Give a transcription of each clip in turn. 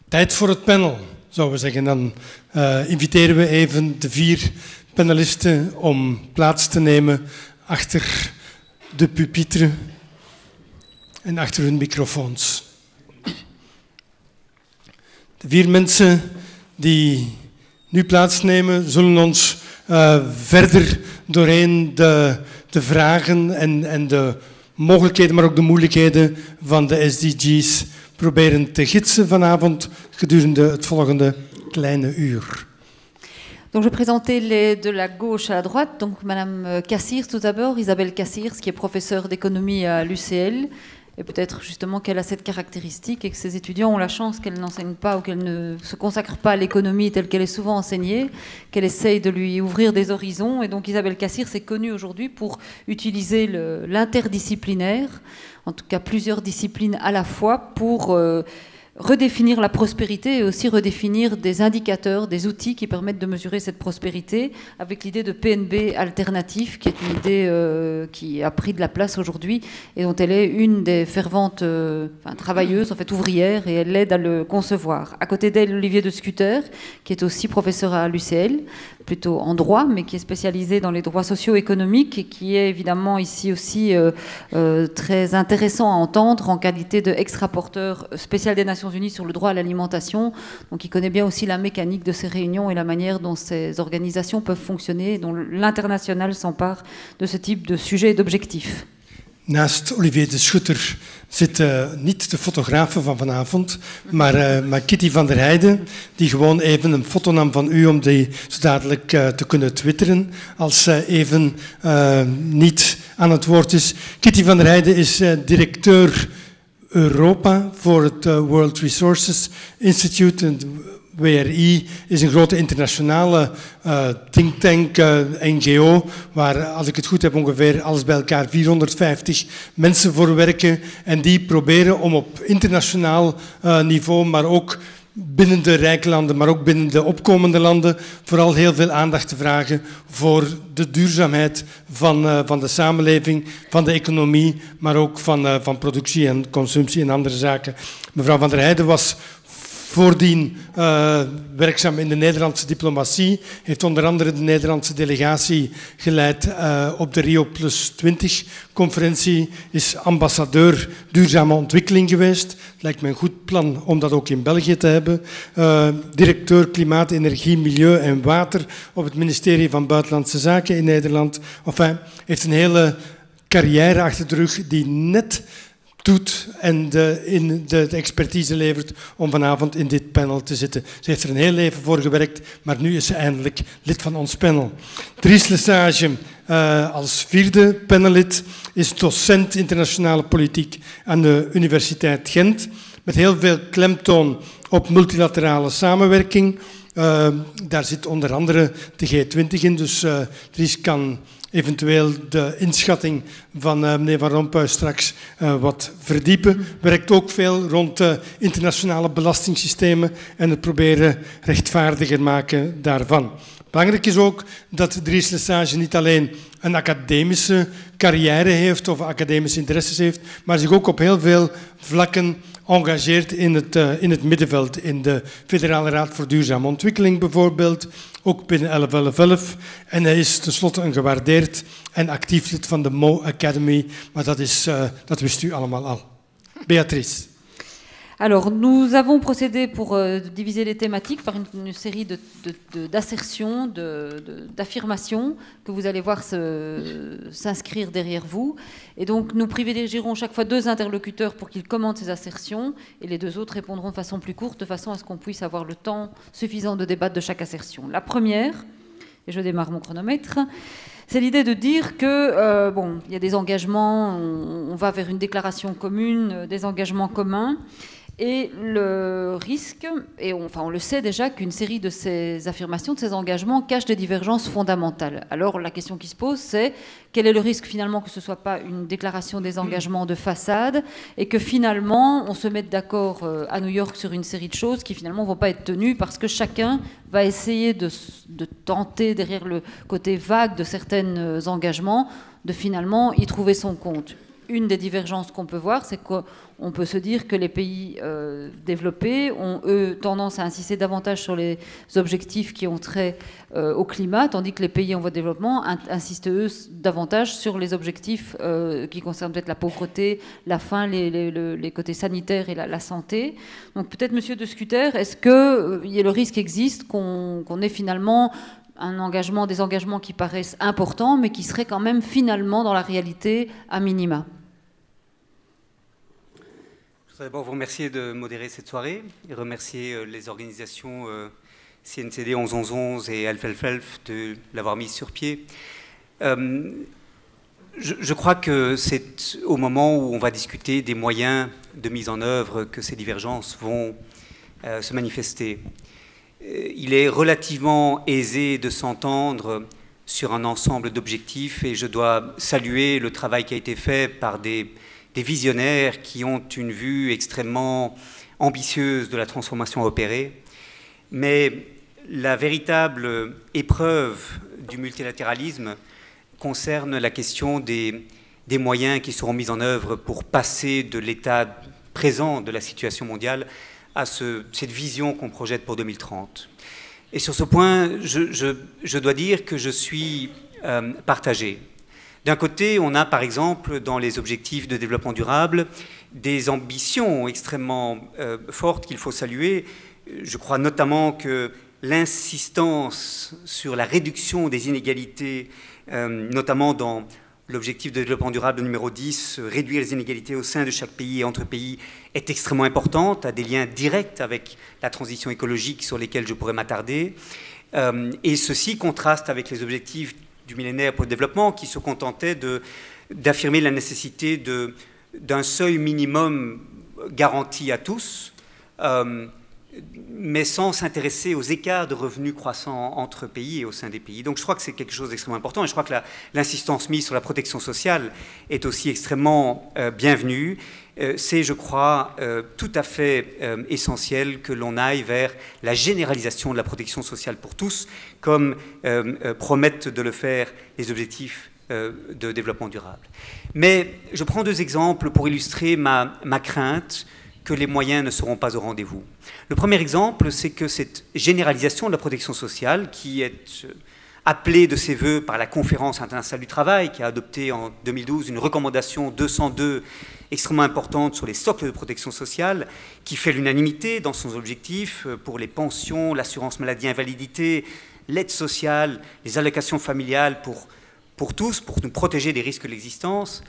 Tijd voor het panel, zouden we zeggen. Dan inviteren we even de 4 panelisten om plaats te nemen achter de pupitre en achter hun microfoons. De 4 mensen die nu plaatsnemen zullen ons verder doorheen de vragen en de mogelijkheden, maar ook de moeilijkheden van de SDG's proberen te gidsen vanavond gedurende het volgende kleine uur. Donc je vais présenter les de la gauche à la droite. Donc Madame Cassirs tout d'abord, Isabelle Cassirs, qui est professeure d'économie à l'UCL. Et peut-être justement qu'elle a cette caractéristique et que ses étudiants ont la chance qu'elle n'enseigne pas ou qu'elle ne se consacre pas à l'économie telle qu'elle est souvent enseignée, qu'elle essaye de lui ouvrir des horizons. Et donc Isabelle Cassirs est connue aujourd'hui pour utiliser l'interdisciplinaire, en tout cas plusieurs disciplines à la fois, pour redéfinir la prospérité et aussi redéfinir des indicateurs, des outils qui permettent de mesurer cette prospérité, avec l'idée de PNB alternatif, qui est une idée qui a pris de la place aujourd'hui et dont elle est une des ferventes travailleuses, en fait ouvrières, et elle l'aide à le concevoir. À côté d'elle, Olivier de Scuter, qui est aussi professeur à l'UCL, plutôt en droit, mais qui est spécialisé dans les droits socio-économiques et qui est évidemment ici aussi très intéressant à entendre en qualité d'ex-rapporteur spécial des Nations Unies sur le droit à l'alimentation. Donc il connaît bien aussi la mécanique de ces réunions et la manière dont ces organisations peuvent fonctionner, dont l'international s'empare de ce type de sujet et d'objectifs. Naast Olivier de Schutter zit niet de fotografe van vanavond, maar Kitty van der Heijden, die gewoon even een foto nam van u om die zo dadelijk te kunnen twitteren als ze even niet aan het woord is. Kitty van der Heijden is directeur Europa voor het World Resources Institute. WRI is een grote internationale think tank, NGO, waar, als ik het goed heb, ongeveer alles bij elkaar 450 mensen voor werken. En die proberen om op internationaal niveau, maar ook binnen de rijke landen, maar ook binnen de opkomende landen, vooral heel veel aandacht te vragen voor de duurzaamheid van de samenleving, van de economie, maar ook van productie en consumptie en andere zaken. Mevrouw van der Heijden was voordien werkzaam in de Nederlandse diplomatie, heeft onder andere de Nederlandse delegatie geleid op de Rio+20-conferentie, is ambassadeur duurzame ontwikkeling geweest. Het lijkt me een goed plan om dat ook in België te hebben. Directeur Klimaat, Energie, Milieu en Water op het ministerie van Buitenlandse Zaken in Nederland. Enfin, heeft een hele carrière achter de rug die net doet en de expertise levert om vanavond in dit panel te zitten. Ze heeft er een heel leven voor gewerkt, maar nu is ze eindelijk lid van ons panel. Dries Lesage, als 4e panellid, is docent internationale politiek aan de Universiteit Gent, met heel veel klemtoon op multilaterale samenwerking. Daar zit onder andere de G20 in, dus Dries kan eventueel de inschatting van meneer Van Rompuy straks wat verdiepen. Werkt ook veel rond internationale belastingssystemen en het proberen rechtvaardiger maken daarvan. Belangrijk is ook dat Dries Lesage niet alleen een academische carrière heeft of academische interesses heeft, maar zich ook op heel veel vlakken engageert in het middenveld. In de Federale Raad voor Duurzame Ontwikkeling bijvoorbeeld, ook binnen 1111. En hij is tenslotte een gewaardeerd en actief lid van de Mo Academy, maar dat wist u allemaal al. Beatrice. Alors, nous avons procédé pour diviser les thématiques par une série d'assertions, d'affirmations que vous allez voir s'inscrire derrière vous. Et donc, nous privilégierons chaque fois 2 interlocuteurs pour qu'ils commentent ces assertions et les 2 autres répondront de façon plus courte, de façon à ce qu'on puisse avoir le temps suffisant de débattre de chaque assertion. La première, et je démarre mon chronomètre, c'est l'idée de dire que, bon, il y a des engagements, on va vers une déclaration commune, des engagements communs. Et le risque, et on le sait déjà, qu'une série de ces affirmations, de ces engagements, cachent des divergences fondamentales. Alors la question qui se pose, c'est quel est le risque finalement que ce ne soit pas une déclaration des engagements de façade et que finalement on se mette d'accord à New York sur une série de choses qui finalement ne vont pas être tenues parce que chacun va essayer de tenter, derrière le côté vague de certains engagements, de finalement y trouver son compte. une des divergences qu'on peut voir, c'est qu'on peut se dire que les pays développés ont, eux, tendance à insister davantage sur les objectifs qui ont trait au climat, tandis que les pays en voie de développement insistent, eux, davantage sur les objectifs qui concernent peut-être la pauvreté, la faim, les côtés sanitaires et la santé. Donc peut-être, Monsieur De Scutter, est-ce que le risque existe qu'on ait finalement des engagements qui paraissent importants, mais qui seraient quand même finalement dans la réalité à minima? Je voudrais d'abord vous remercier de modérer cette soirée et remercier les organisations CNCD 11-11-11 et Elf de l'avoir mise sur pied. Je crois que c'est au moment où on va discuter des moyens de mise en œuvre que ces divergences vont se manifester. Il est relativement aisé de s'entendre sur un ensemble d'objectifs et je dois saluer le travail qui a été fait par des visionnaires qui ont une vue extrêmement ambitieuse de la transformation à opérer. Mais la véritable épreuve du multilatéralisme concerne la question des moyens qui seront mis en œuvre pour passer de l'état présent de la situation mondiale à cette vision qu'on projette pour 2030. Et sur ce point, je dois dire que je suis partagé. D'un côté, on a par exemple dans les objectifs de développement durable des ambitions extrêmement fortes qu'il faut saluer. Je crois notamment que l'insistance sur la réduction des inégalités, notamment dans l'objectif de développement durable numéro 10, réduire les inégalités au sein de chaque pays et entre pays, est extrêmement importante, a des liens directs avec la transition écologique sur lesquels je pourrais m'attarder. Et ceci contraste avec les objectifs du millénaire pour le développement qui se contentaient d'affirmer la nécessité d'un seuil minimum garanti à tous, mais sans s'intéresser aux écarts de revenus croissants entre pays et au sein des pays. Donc je crois que c'est quelque chose d'extrêmement important et je crois que l'insistance mise sur la protection sociale est aussi extrêmement bienvenue. C'est, je crois, tout à fait essentiel que l'on aille vers la généralisation de la protection sociale pour tous, comme promettent de le faire les objectifs de développement durable. Mais je prends deux exemples pour illustrer ma crainte que les moyens ne seront pas au rendez-vous. Le premier exemple, c'est que cette généralisation de la protection sociale, qui est appelée de ses voeux par la Conférence internationale du travail, qui a adopté en 2012 une recommandation 202 extrêmement importante sur les socles de protection sociale, qui fait l'unanimité dans son objectif pour les pensions, l'assurance maladie invalidité, l'aide sociale, les allocations familiales pour tous, pour nous protéger des risques de l'existence,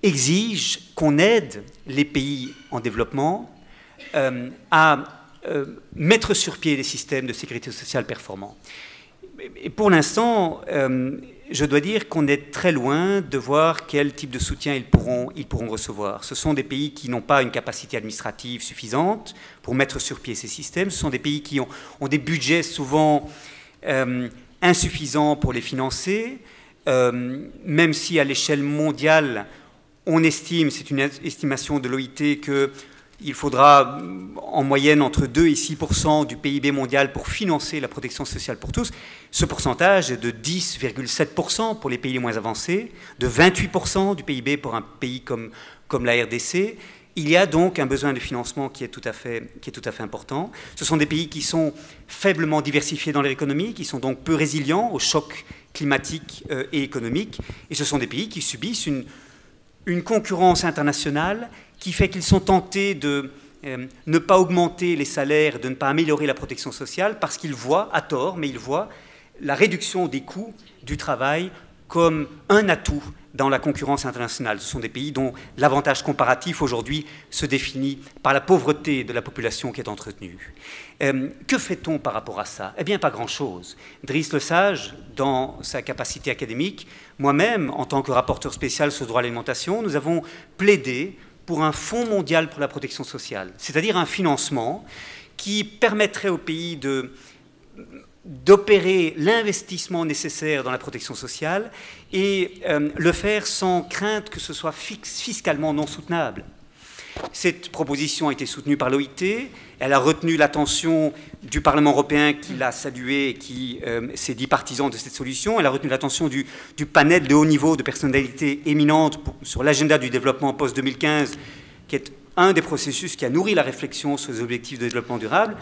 exige qu'on aide les pays en développement à mettre sur pied des systèmes de sécurité sociale performants. Et pour l'instant, je dois dire qu'on est très loin de voir quel type de soutien ils pourront recevoir. Ce sont des pays qui n'ont pas une capacité administrative suffisante pour mettre sur pied ces systèmes. Ce sont des pays qui ont des budgets souvent insuffisants pour les financer, même si à l'échelle mondiale, on estime, c'est une estimation de l'OIT, qu'il faudra en moyenne entre 2 et 6% du PIB mondial pour financer la protection sociale pour tous. Ce pourcentage est de 10,7% pour les pays les moins avancés, de 28% du PIB pour un pays comme la RDC. Il y a donc un besoin de financement qui est tout à fait important. Ce sont des pays qui sont faiblement diversifiés dans leur économie, qui sont donc peu résilients aux chocs climatiques et économiques. Et ce sont des pays qui subissent une concurrence internationale qui fait qu'ils sont tentés de ne pas augmenter les salaires, de ne pas améliorer la protection sociale, parce qu'ils voient, à tort, mais ils voient la réduction des coûts du travail comme un atout dans la concurrence internationale. Ce sont des pays dont l'avantage comparatif aujourd'hui se définit par la pauvreté de la population qui est entretenue. Que fait-on par rapport à ça? Eh bien, pas grand-chose. Driss Lesage, dans sa capacité académique, moi-même, en tant que rapporteur spécial sur le droit à l'alimentation, nous avons plaidé pour un fonds mondial pour la protection sociale, c'est-à-dire un financement qui permettrait aux pays d'opérer l'investissement nécessaire dans la protection sociale et le faire sans crainte que ce soit fiscalement non soutenable. Cette proposition a été soutenue par l'OIT, elle a retenu l'attention du Parlement européen qui l'a saluée et qui s'est dit partisan de cette solution, elle a retenu l'attention du panel de haut niveau de personnalités éminentes sur l'agenda du développement post-2015, qui est un des processus qui a nourri la réflexion sur les objectifs de développement durable.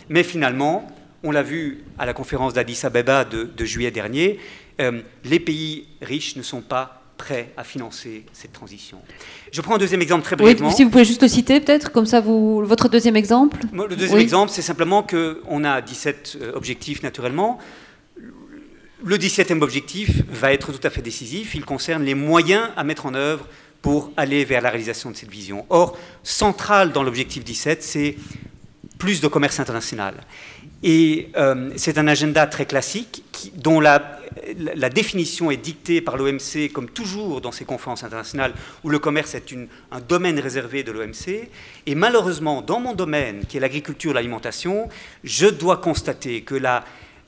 Mais finalement, on l'a vu à la conférence d'Addis Abeba de juillet dernier, les pays riches ne sont pas prêts à financer cette transition. Je prends un deuxième exemple très brièvement. Oui, si vous pouvez juste le citer peut-être, comme ça, votre deuxième exemple. Le deuxième exemple, c'est simplement qu'on a 17 objectifs naturellement. Le 17e objectif va être tout à fait décisif. Il concerne les moyens à mettre en œuvre pour aller vers la réalisation de cette vision. Or, central dans l'objectif 17, c'est plus de commerce international. Et c'est un agenda très classique dont la définition est dictée par l'OMC, comme toujours dans ces conférences internationales où le commerce est un domaine réservé de l'OMC. Et malheureusement, dans mon domaine, qui est l'agriculture et l'alimentation, je dois constater que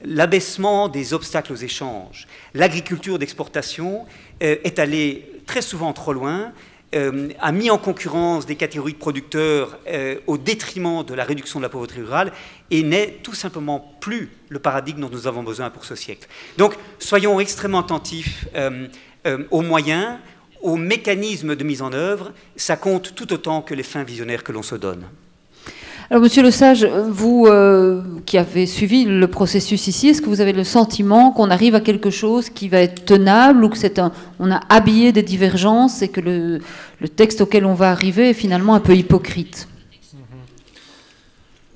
l'abaissement des obstacles aux échanges, l'agriculture d'exportation est allée très souvent trop loin, a mis en concurrence des catégories de producteurs au détriment de la réduction de la pauvreté rurale et n'est tout simplement plus le paradigme dont nous avons besoin pour ce siècle. Donc, soyons extrêmement attentifs aux moyens, aux mécanismes de mise en œuvre. Ça compte tout autant que les fins visionnaires que l'on se donne. Alors, Monsieur Lesage, vous qui avez suivi le processus ici, est-ce que vous avez le sentiment qu'on arrive à quelque chose qui va être tenable ou que on a habillé des divergences et que le texte auquel on va arriver est finalement un peu hypocrite?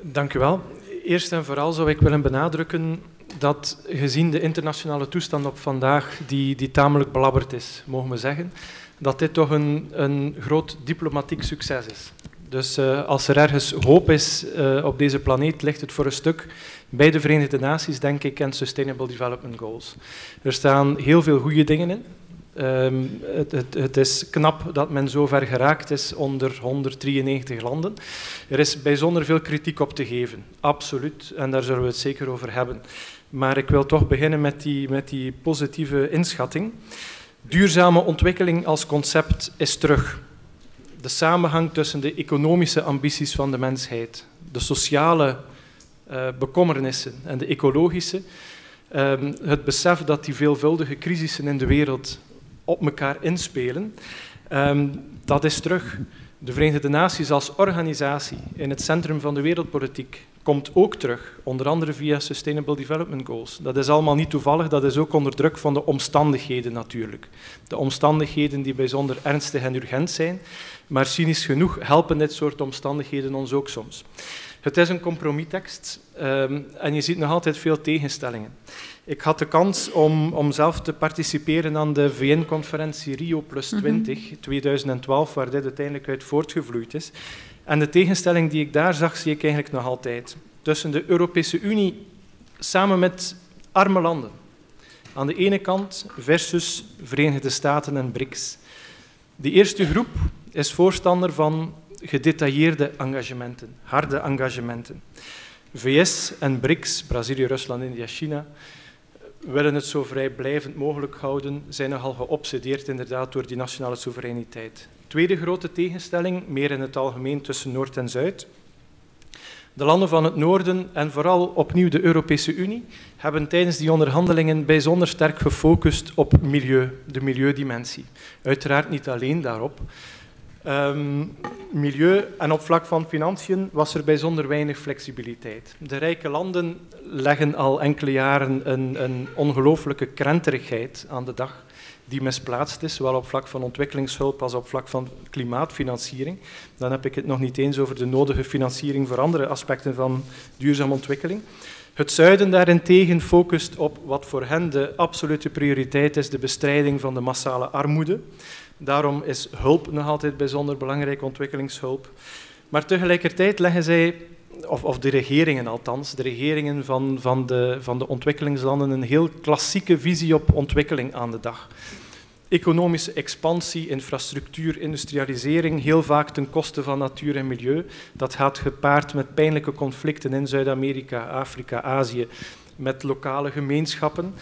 Dank u wel. Eerst en vooral zou ik willen benadrukken dat gezien de internationale toestand op vandaag, die tamelijk belabberd is, mogen we zeggen, dat dit toch een groot diplomatiek succes is. Dus als er ergens hoop is op deze planeet, ligt het voor een stuk bij de Verenigde Naties, denk ik, en Sustainable Development Goals. Er staan heel veel goede dingen in. Het is knap dat men zo ver geraakt is onder 193 landen. Er is bijzonder veel kritiek op te geven, absoluut, en daar zullen we het zeker over hebben. Maar ik wil toch beginnen met die positieve inschatting. Duurzame ontwikkeling als concept is terug. De samenhang tussen de economische ambities van de mensheid, de sociale bekommernissen en de ecologische, het besef dat die veelvuldige crisissen in de wereld op elkaar inspelen, dat is terug. De Verenigde Naties als organisatie in het centrum van de wereldpolitiek komt ook terug, onder andere via Sustainable Development Goals. Dat is allemaal niet toevallig, dat is ook onder druk van de omstandigheden natuurlijk. De omstandigheden die bijzonder ernstig en urgent zijn, maar cynisch genoeg helpen dit soort omstandigheden ons ook soms. Het is een compromistekst en je ziet nog altijd veel tegenstellingen. Ik had de kans om zelf te participeren aan de VN-conferentie Rio Plus 20, 2012, waar dit uiteindelijk uit voortgevloeid is. En de tegenstelling die ik daar zag, zie ik eigenlijk nog altijd. Tussen de Europese Unie samen met arme landen. Aan de ene kant versus Verenigde Staten en BRICS. De eerste groep is voorstander van gedetailleerde engagementen, harde engagementen. VS en BRICS, Brazilië, Rusland, India, China, willen het zo vrijblijvend mogelijk houden, zijn nogal geobsedeerd inderdaad door die nationale soevereiniteit. Tweede grote tegenstelling, meer in het algemeen tussen Noord en Zuid. De landen van het noorden en vooral opnieuw de Europese Unie hebben tijdens die onderhandelingen bijzonder sterk gefocust op milieu, de milieudimensie. Uiteraard niet alleen daarop. Milieu en op vlak van financiën was er bijzonder weinig flexibiliteit. De rijke landen leggen al enkele jaren een ongelooflijke krenterigheid aan de dag die misplaatst is, zowel op vlak van ontwikkelingshulp als op vlak van klimaatfinanciering. Dan heb ik het nog niet eens over de nodige financiering voor andere aspecten van duurzame ontwikkeling. Het zuiden daarentegen focust op wat voor hen de absolute prioriteit is, de bestrijding van de massale armoede. Daarom is hulp nog altijd bijzonder belangrijk, ontwikkelingshulp. Maar tegelijkertijd leggen zij, of de regeringen althans, de regeringen van de ontwikkelingslanden, een heel klassieke visie op ontwikkeling aan de dag. Economische expansie, infrastructuur, industrialisering, heel vaak ten koste van natuur en milieu. Dat gaat gepaard met pijnlijke conflicten in Zuid-Amerika, Afrika, Azië, met lokale gemeenschappen.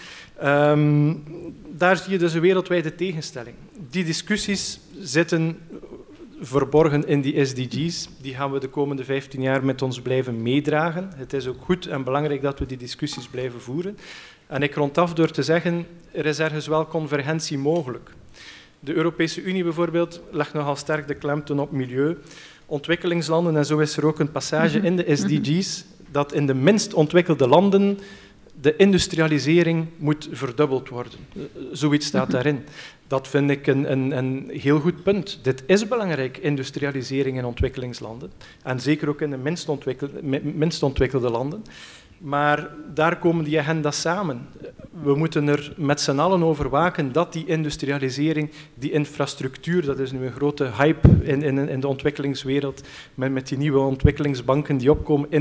Daar zie je dus een wereldwijde tegenstelling. Die discussies zitten verborgen in die SDG's. Die gaan we de komende 15 jaar met ons blijven meedragen. Het is ook goed en belangrijk dat we die discussies blijven voeren. En ik rond af door te zeggen, er is ergens wel convergentie mogelijk. De Europese Unie bijvoorbeeld legt nogal sterk de klemtoon op milieu. Ontwikkelingslanden, en zo is er ook een passage in de SDG's, dat in de minst ontwikkelde landen de industrialisering moet verdubbeld worden. Zoiets staat daarin. Dat vind ik een heel goed punt. Dit is belangrijk, industrialisering in ontwikkelingslanden. En zeker ook in de minst ontwikkelde landen. Maar daar komen die agenda's samen. We moeten er met z'n allen over waken dat die industrialisering, die infrastructuur, dat is nu een grote hype in de ontwikkelingswereld, met die nieuwe ontwikkelingsbanken die opkomen,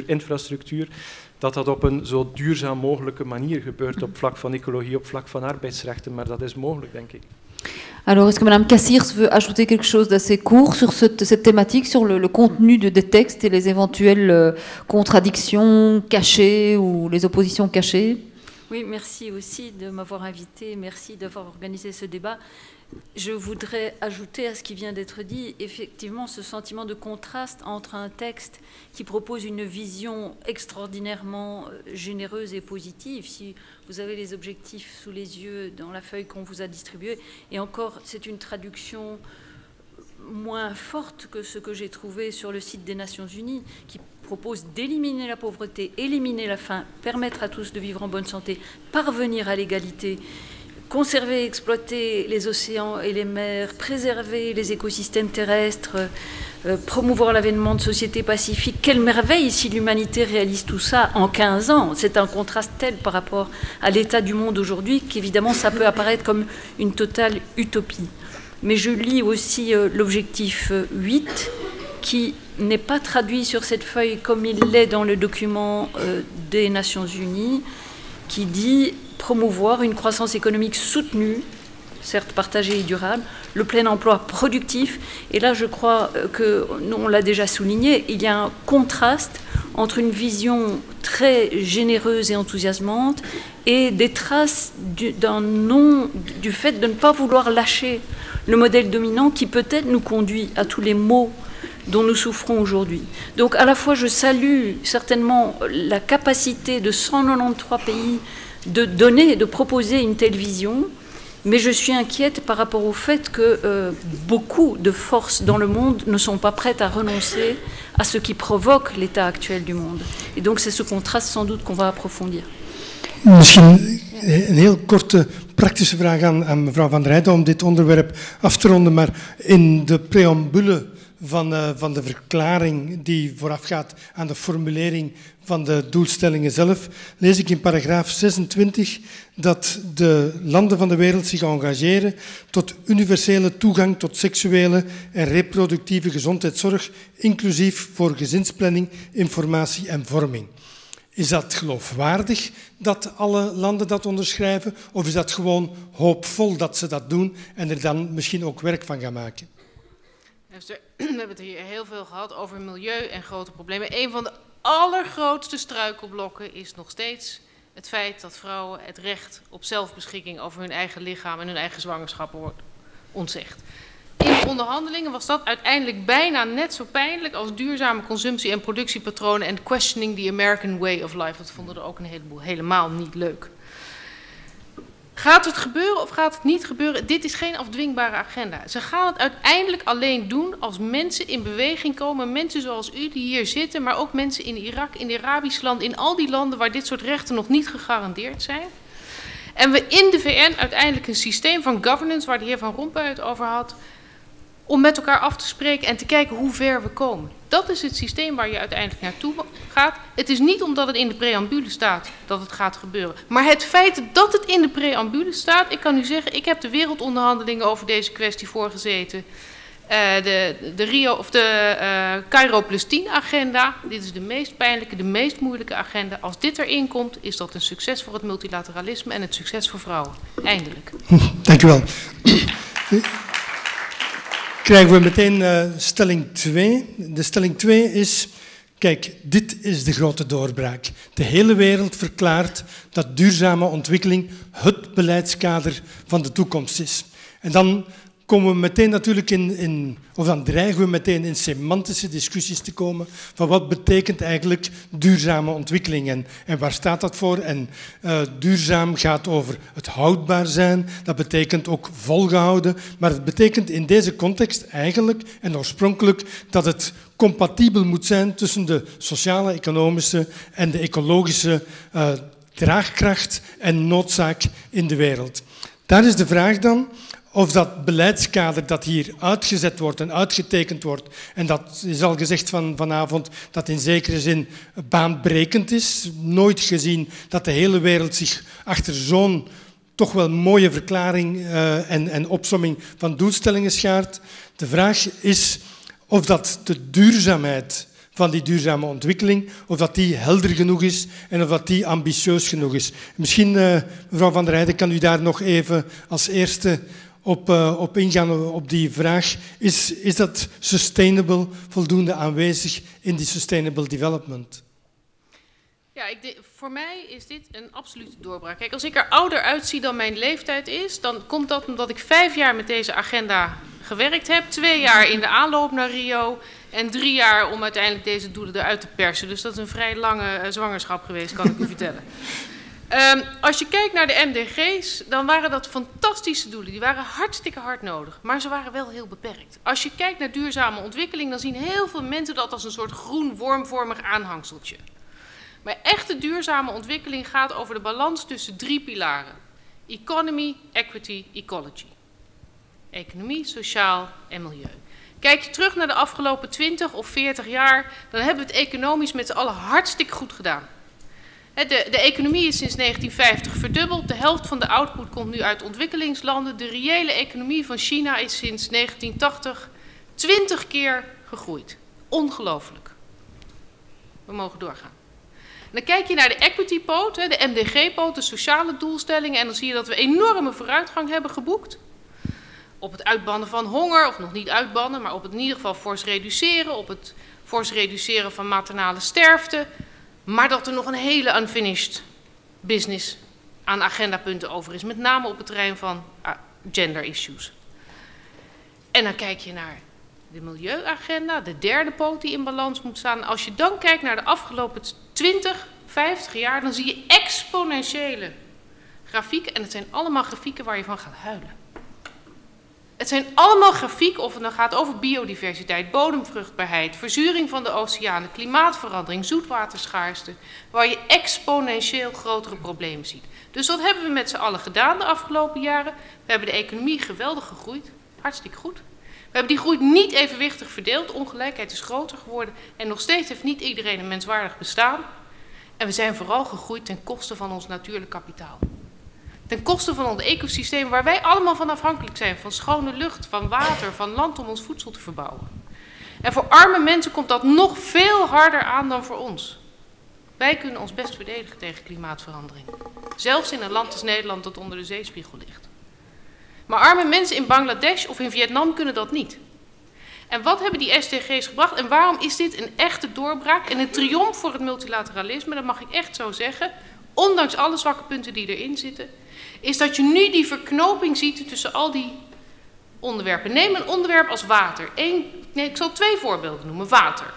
infrastructuur, dat op een zo duurzaam mogelijke manier gebeurt op vlak van ecologie, op vlak van arbeidsrechten, maar dat is mogelijk, denk ik. Alors, est-ce que Madame Cassirs veut ajouter quelque chose d'assez court sur cette thématique, sur le contenu des textes et les éventuelles contradictions cachées ou les oppositions cachées? Oui, merci aussi de m'avoir invité, merci d'avoir organisé ce débat. Je voudrais ajouter à ce qui vient d'être dit, effectivement, ce sentiment de contraste entre un texte qui propose une vision extraordinairement généreuse et positive, si vous avez les objectifs sous les yeux dans la feuille qu'on vous a distribuée, et encore, c'est une traduction moins forte que ce que j'ai trouvé sur le site des Nations Unies, qui propose d'éliminer la pauvreté, éliminer la faim, permettre à tous de vivre en bonne santé, parvenir à l'égalité, conserver et exploiter les océans et les mers, préserver les écosystèmes terrestres, promouvoir l'avènement de sociétés pacifiques. Quelle merveille si l'humanité réalise tout ça en 15 ans. C'est un contraste tel par rapport à l'état du monde aujourd'hui qu'évidemment ça peut apparaître comme une totale utopie. Mais je lis aussi l'objectif 8 qui n'est pas traduit sur cette feuille comme il l'est dans le document des Nations Unies, qui dit promouvoir une croissance économique soutenue, certes partagée et durable, le plein emploi productif. Et là, je crois que, on l'a déjà souligné, il y a un contraste entre une vision très généreuse et enthousiasmante et des traces du fait de ne pas vouloir lâcher le modèle dominant qui peut-être nous conduit à tous les maux dont nous souffrons aujourd'hui. Donc à la fois je salue certainement la capacité de 193 pays de proposer une telle vision, mais je suis inquiète par rapport au fait que beaucoup de forces dans le monde ne sont pas prêtes à renoncer à ce qui provoque l'état actuel du monde. Et donc c'est ce contraste sans doute qu'on va approfondir. Misschien een heel korte praktische vraag aan mevrouw Van der Heijden om dit onderwerp af te ronden, maar in de preambule van de verklaring die voorafgaat aan de formulering van de doelstellingen zelf, lees ik in paragraaf 26 dat de landen van de wereld zich engageren tot universele toegang tot seksuele en reproductieve gezondheidszorg, inclusief voor gezinsplanning, informatie en vorming. Is dat geloofwaardig dat alle landen dat onderschrijven, of is dat gewoon hoopvol dat ze dat doen en er dan misschien ook werk van gaan maken? We hebben het hier heel veel gehad over milieu en grote problemen. Een van de allergrootste struikelblokken is nog steeds het feit dat vrouwen het recht op zelfbeschikking over hun eigen lichaam en hun eigen zwangerschappen wordt ontzegd. In de onderhandelingen was dat uiteindelijk bijna net zo pijnlijk als duurzame consumptie- en productiepatronen en questioning the American way of life. Dat vonden er ook een heleboel helemaal niet leuk. Gaat het gebeuren of gaat het niet gebeuren? Dit is geen afdwingbare agenda. Ze gaan het uiteindelijk alleen doen als mensen in beweging komen. Mensen zoals u die hier zitten, maar ook mensen in Irak, in de Arabische landen, in al die landen waar dit soort rechten nog niet gegarandeerd zijn. En we in de VN uiteindelijk een systeem van governance, waar de heer Van Rompuy het over had, om met elkaar af te spreken en te kijken hoe ver we komen. Dat is het systeem waar je uiteindelijk naartoe gaat. Het is niet omdat het in de preambule staat dat het gaat gebeuren. Maar het feit dat het in de preambule staat, ik kan u zeggen, ik heb de wereldonderhandelingen over deze kwestie voorgezeten. De Cairo plus 10 agenda. Dit is de meest pijnlijke, de meest moeilijke agenda. Als dit erin komt, is dat een succes voor het multilateralisme en het succes voor vrouwen. Eindelijk. Dank u wel. Krijgen we meteen stelling 2. De stelling 2 is, kijk, dit is de grote doorbraak. De hele wereld verklaart dat duurzame ontwikkeling het beleidskader van de toekomst is. En dan komen we meteen natuurlijk of dan dreigen we meteen in semantische discussies te komen van wat betekent eigenlijk duurzame ontwikkeling en waar staat dat voor? En duurzaam gaat over het houdbaar zijn, dat betekent ook volgehouden, maar het betekent in deze context eigenlijk en oorspronkelijk dat het compatibel moet zijn tussen de sociale, economische en de ecologische draagkracht en noodzaak in de wereld. Daar is de vraag dan of dat beleidskader dat hier uitgezet wordt en uitgetekend wordt, en dat is al gezegd vanavond, dat in zekere zin baanbrekend is. Nooit gezien dat de hele wereld zich achter zo'n toch wel mooie verklaring en opsomming van doelstellingen schaart. De vraag is of dat de duurzaamheid van die duurzame ontwikkeling, of dat die helder genoeg is en of dat die ambitieus genoeg is. Misschien, mevrouw Van der Heijden, kan u daar nog even als eerste op ingaan, op die vraag. Is dat sustainable voldoende aanwezig in die sustainable development? Ja, voor mij is dit een absolute doorbraak. Kijk, als ik er ouder uitzie dan mijn leeftijd is, dan komt dat omdat ik 5 jaar met deze agenda gewerkt heb. 2 jaar in de aanloop naar Rio en 3 jaar om uiteindelijk deze doelen eruit te persen. Dus dat is een vrij lange zwangerschap geweest, kan ik u vertellen. Als je kijkt naar de MDG's, dan waren dat fantastische doelen. Die waren hartstikke hard nodig, maar ze waren wel heel beperkt. Als je kijkt naar duurzame ontwikkeling, dan zien heel veel mensen dat als een soort groen wormvormig aanhangseltje. Maar echte duurzame ontwikkeling gaat over de balans tussen 3 pilaren. Economy, equity, ecology. Economie, sociaal en milieu. Kijk je terug naar de afgelopen 20 of 40 jaar, dan hebben we het economisch met z'n allen hartstikke goed gedaan. De economie is sinds 1950 verdubbeld. De helft van de output komt nu uit ontwikkelingslanden. De reële economie van China is sinds 1980 20 keer gegroeid. Ongelooflijk. We mogen doorgaan. En dan kijk je naar de equity-poot, de MDG-poot, de sociale doelstellingen. En dan zie je dat we enorme vooruitgang hebben geboekt. Op het uitbannen van honger, of nog niet uitbannen, maar op het in ieder geval fors reduceren. Op het fors reduceren van maternale sterfte. Maar dat er nog een hele unfinished business aan agendapunten over is. Met name op het terrein van gender issues. En dan kijk je naar de milieuagenda, de derde poot die in balans moet staan. Als je dan kijkt naar de afgelopen 20, 50 jaar, dan zie je exponentiële grafieken. En het zijn allemaal grafieken waar je van gaat huilen. Het zijn allemaal grafieken, of het dan gaat over biodiversiteit, bodemvruchtbaarheid, verzuring van de oceanen, klimaatverandering, zoetwaterschaarste, waar je exponentieel grotere problemen ziet. Dus wat hebben we met z'n allen gedaan de afgelopen jaren? We hebben de economie geweldig gegroeid, hartstikke goed. We hebben die groei niet evenwichtig verdeeld, ongelijkheid is groter geworden en nog steeds heeft niet iedereen een menswaardig bestaan. En we zijn vooral gegroeid ten koste van ons natuurlijk kapitaal. Ten koste van ons ecosysteem waar wij allemaal van afhankelijk zijn. Van schone lucht, van water, van land om ons voedsel te verbouwen. En voor arme mensen komt dat nog veel harder aan dan voor ons. Wij kunnen ons best verdedigen tegen klimaatverandering. Zelfs in een land als Nederland dat onder de zeespiegel ligt. Maar arme mensen in Bangladesh of in Vietnam kunnen dat niet. En wat hebben die SDG's gebracht? En waarom is dit een echte doorbraak en een triomf voor het multilateralisme? Dat mag ik echt zo zeggen. Ondanks alle zwakke punten die erin zitten. Is dat je nu die verknoping ziet tussen al die onderwerpen. Neem een onderwerp als water. Ik zal 2 voorbeelden noemen. Water.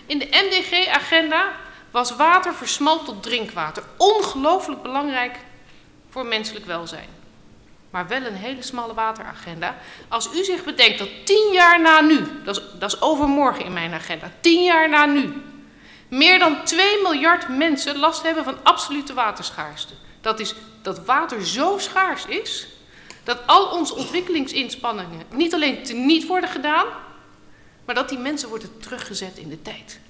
In de MDG-agenda was water versmalt tot drinkwater. Ongelooflijk belangrijk voor menselijk welzijn. Maar wel een hele smalle wateragenda. Als u zich bedenkt dat 10 jaar na nu, dat is overmorgen in mijn agenda, 10 jaar na nu, meer dan 2 miljard mensen last hebben van absolute waterschaarste. Dat is dat water zo schaars is, dat al onze ontwikkelingsinspanningen niet alleen teniet worden gedaan, maar dat die mensen worden teruggezet in de tijd.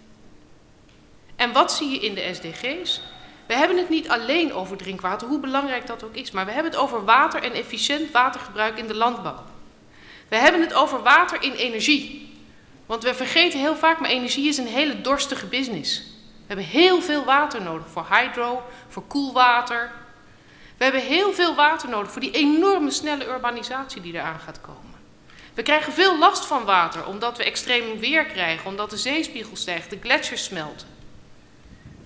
En wat zie je in de SDG's? We hebben het niet alleen over drinkwater, hoe belangrijk dat ook is, maar we hebben het over water en efficiënt watergebruik in de landbouw. We hebben het over water in energie. Want we vergeten heel vaak, maar energie is een hele dorstige business. We hebben heel veel water nodig voor hydro, voor koelwater. We hebben heel veel water nodig voor die enorme snelle urbanisatie die eraan gaat komen. We krijgen veel last van water, omdat we extreem weer krijgen, omdat de zeespiegel stijgt, de gletsjers smelten.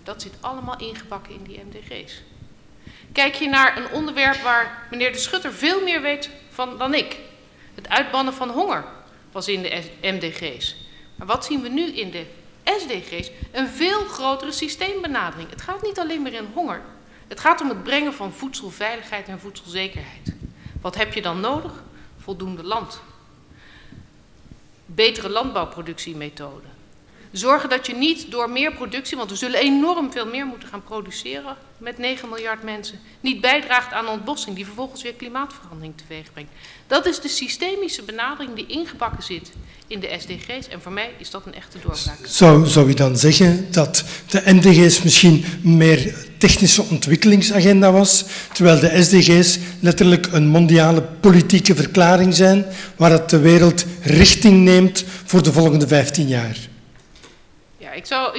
Dat zit allemaal ingebakken in die MDG's. Kijk je naar een onderwerp waar meneer De Schutter veel meer weet van dan ik. Het uitbannen van honger was in de MDG's. Maar wat zien we nu in de SDG's? Een veel grotere systeembenadering. Het gaat niet alleen meer om honger. Het gaat om het brengen van voedselveiligheid en voedselzekerheid. Wat heb je dan nodig? Voldoende land. Betere landbouwproductiemethoden. Zorgen dat je niet door meer productie, want we zullen enorm veel meer moeten gaan produceren met 9 miljard mensen, niet bijdraagt aan ontbossing die vervolgens weer klimaatverandering teweeg brengt. Dat is de systemische benadering die ingebakken zit in de SDG's en voor mij is dat een echte doorbraak. Zou je dan zeggen dat de MDG's misschien meer technische ontwikkelingsagenda was, terwijl de SDG's letterlijk een mondiale politieke verklaring zijn, waar het de wereld richting neemt voor de volgende 15 jaar?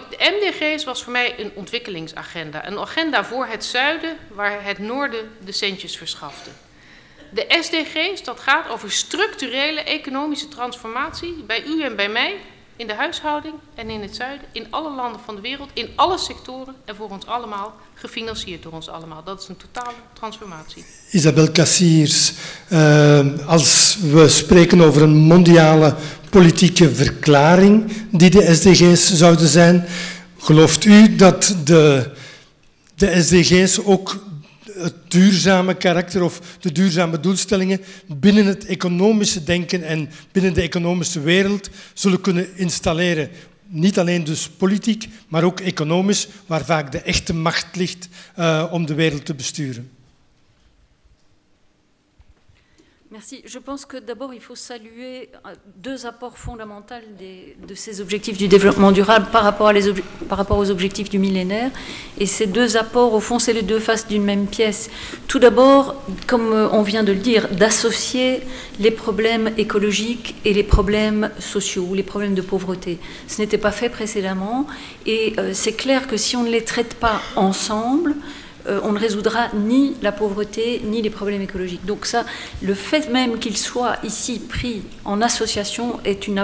De MDG's was voor mij een ontwikkelingsagenda. Een agenda voor het zuiden, waar het noorden de centjes verschafte. De SDG's, dat gaat over structurele economische transformatie bij u en bij mij, in de huishouding en in het zuiden, in alle landen van de wereld, in alle sectoren en voor ons allemaal, gefinancierd door ons allemaal. Dat is een totale transformatie. Isabelle Cassiers, als we spreken over een mondiale politieke verklaring die de SDG's zouden zijn, gelooft u dat de SDG's ook het duurzame karakter of de duurzame doelstellingen binnen het economische denken en binnen de economische wereld zullen kunnen installeren? Niet alleen dus politiek, maar ook economisch, waar vaak de echte macht ligt om de wereld te besturen. Merci. Je pense que d'abord il faut saluer deux apports fondamentaux de ces objectifs du développement durable par rapport aux objectifs du millénaire. Et ces deux apports, au fond, c'est les deux faces d'une même pièce. Tout d'abord, comme on vient de le dire, d'associer les problèmes écologiques et les problèmes sociaux, les problèmes de pauvreté. Ce n'était pas fait précédemment. Et c'est clair que si on ne les traite pas ensemble, on ne résoudra ni la pauvreté, ni les problèmes écologiques. Donc ça, le fait même qu'il soit ici pris en association est une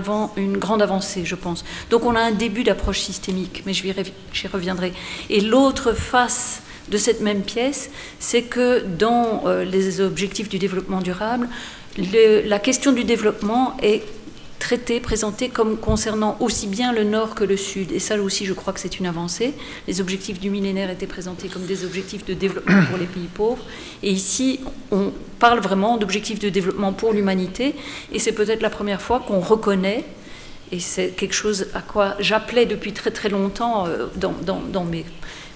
grande avancée, je pense. Donc on a un début d'approche systémique, mais j'y reviendrai. Et l'autre face de cette même pièce, c'est que dans les objectifs du développement durable, la question du développement est présentée comme concernant aussi bien le nord que le sud. Et ça aussi, je crois que c'est une avancée. Les objectifs du millénaire étaient présentés comme des objectifs de développement pour les pays pauvres. Et ici, on parle vraiment d'objectifs de développement pour l'humanité. Et c'est peut-être la première fois qu'on reconnaît, et c'est quelque chose à quoi j'appelais depuis très très longtemps dans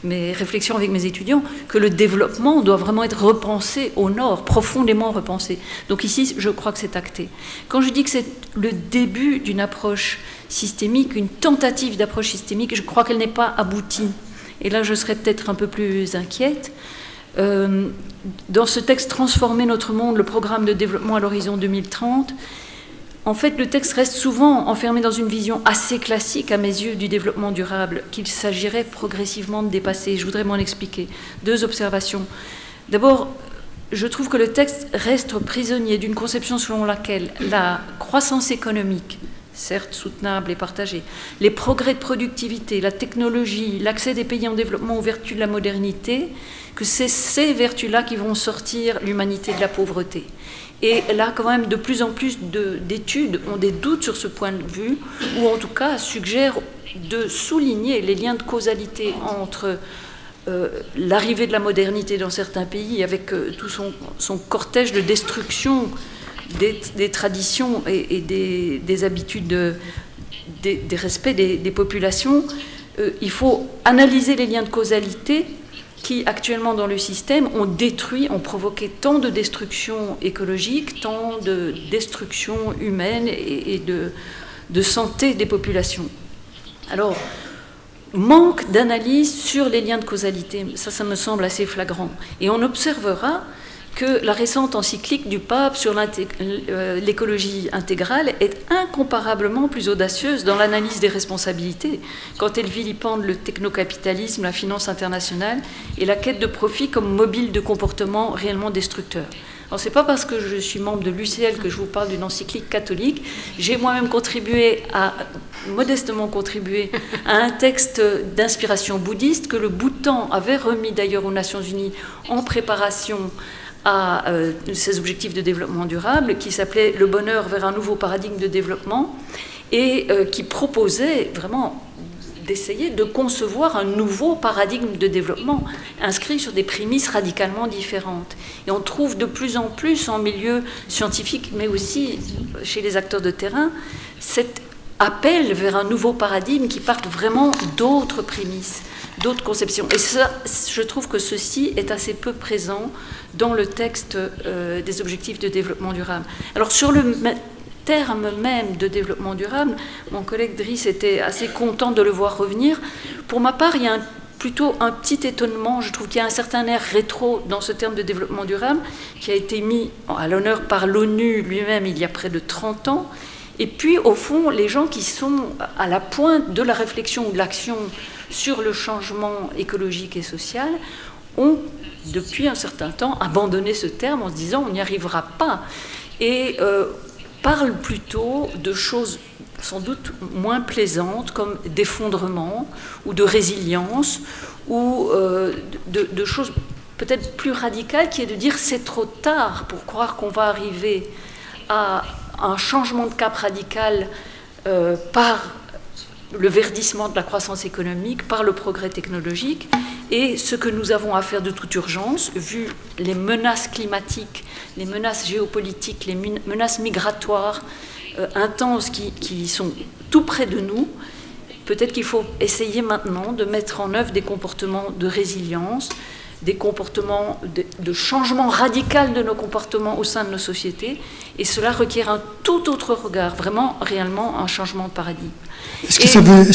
mes réflexions avec mes étudiants, que le développement doit vraiment être repensé au nord, profondément repensé. Donc ici, je crois que c'est acté. Quand je dis que c'est le début d'une approche systémique, une tentative d'approche systémique, je crois qu'elle n'est pas aboutie. Et là, je serais peut-être un peu plus inquiète. Dans ce texte « Transformer notre monde, le programme de développement à l'horizon 2030 », en fait, le texte reste souvent enfermé dans une vision assez classique, à mes yeux, du développement durable, qu'il s'agirait progressivement de dépasser. Je voudrais m'en expliquer. Deux observations. D'abord, je trouve que le texte reste prisonnier d'une conception selon laquelle la croissance économique, certes soutenable et partagée, les progrès de productivité, la technologie, l'accès des pays en développement aux vertus de la modernité, que c'est ces vertus-là qui vont sortir l'humanité de la pauvreté. Et là, quand même, de plus en plus d'études ont des doutes sur ce point de vue, ou en tout cas suggèrent de souligner les liens de causalité entre l'arrivée de la modernité dans certains pays, avec tout son cortège de destruction des traditions et des habitudes, des respects des populations. Il faut analyser les liens de causalité qui, actuellement dans le système, ont provoqué tant de destruction écologique, tant de destruction humaine et de santé des populations. Alors, manque d'analyse sur les liens de causalité, ça me semble assez flagrant. Et on observera que la récente encyclique du pape sur l'écologie intégrale est incomparablement plus audacieuse dans l'analyse des responsabilités, quand elle vilipende le technocapitalisme, la finance internationale et la quête de profit comme mobile de comportements réellement destructeurs. Alors, ce n'est pas parce que je suis membre de l'UCL que je vous parle d'une encyclique catholique. J'ai moi-même modestement contribué à un texte d'inspiration bouddhiste que le Bhoutan avait remis d'ailleurs aux Nations Unies en préparation à ces objectifs de développement durable qui s'appelait « Le bonheur vers un nouveau paradigme de développement » et qui proposait vraiment d'essayer de concevoir un nouveau paradigme de développement inscrit sur des prémices radicalement différentes. Et on trouve de plus en plus en milieu scientifique, mais aussi chez les acteurs de terrain, cet appel vers un nouveau paradigme qui parte vraiment d'autres prémices, d'autres conceptions. Et ça, je trouve que ceci est assez peu présent dans le texte des objectifs de développement durable. Alors sur le terme même de développement durable, mon collègue Driss était assez content de le voir revenir. Pour ma part, il y a plutôt un petit étonnement. Je trouve qu'il y a un certain air rétro dans ce terme de développement durable qui a été mis à l'honneur par l'ONU lui-même il y a près de 30 ans. Et puis, au fond, les gens qui sont à la pointe de la réflexion ou de l'action sur le changement écologique et social ont, depuis un certain temps, abandonné ce terme en se disant on n'y arrivera pas. Et parlent plutôt de choses sans doute moins plaisantes comme d'effondrement ou de résilience ou de choses peut-être plus radicales qui est de dire c'est trop tard pour croire qu'on va arriver à un changement de cap radical par le verdissement de la croissance économique, par le progrès technologique. Et ce que nous avons à faire de toute urgence, vu les menaces climatiques, les menaces géopolitiques, les menaces migratoires intenses qui sont tout près de nous, peut-être qu'il faut essayer maintenant de mettre en œuvre des comportements de résilience, des comportements de changement radical de nos comportements au sein de nos sociétés, et cela requiert un tout autre regard, vraiment, réellement, un changement de paradigme. Est-ce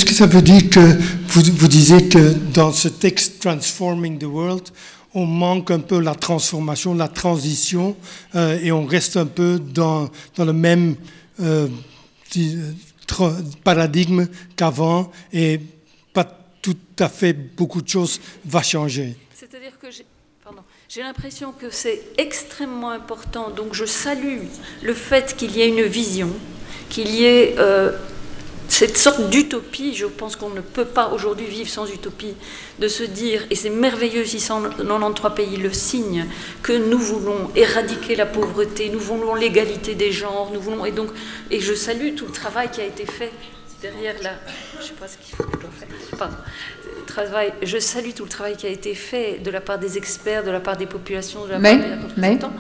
que ça veut dire que vous disiez que dans ce texte « Transforming the World », on manque un peu la transformation, la transition, et on reste un peu dans le même paradigme qu'avant, et pas tout à fait beaucoup de choses vont changer? C'est-à-dire que j'ai l'impression que c'est extrêmement important, donc je salue le fait qu'il y ait une vision, qu'il y ait cette sorte d'utopie. Je pense qu'on ne peut pas aujourd'hui vivre sans utopie, de se dire, et c'est merveilleux si 193 pays le signent, que nous voulons éradiquer la pauvreté, nous voulons l'égalité des genres, nous voulons, et je salue tout le travail qui a été fait derrière la... Je ne sais pas ce qu'il faut que je dois faire. Pardon. Je salue tout le travail qui a été fait de la part des experts, de la part des populations, de la part des représentants.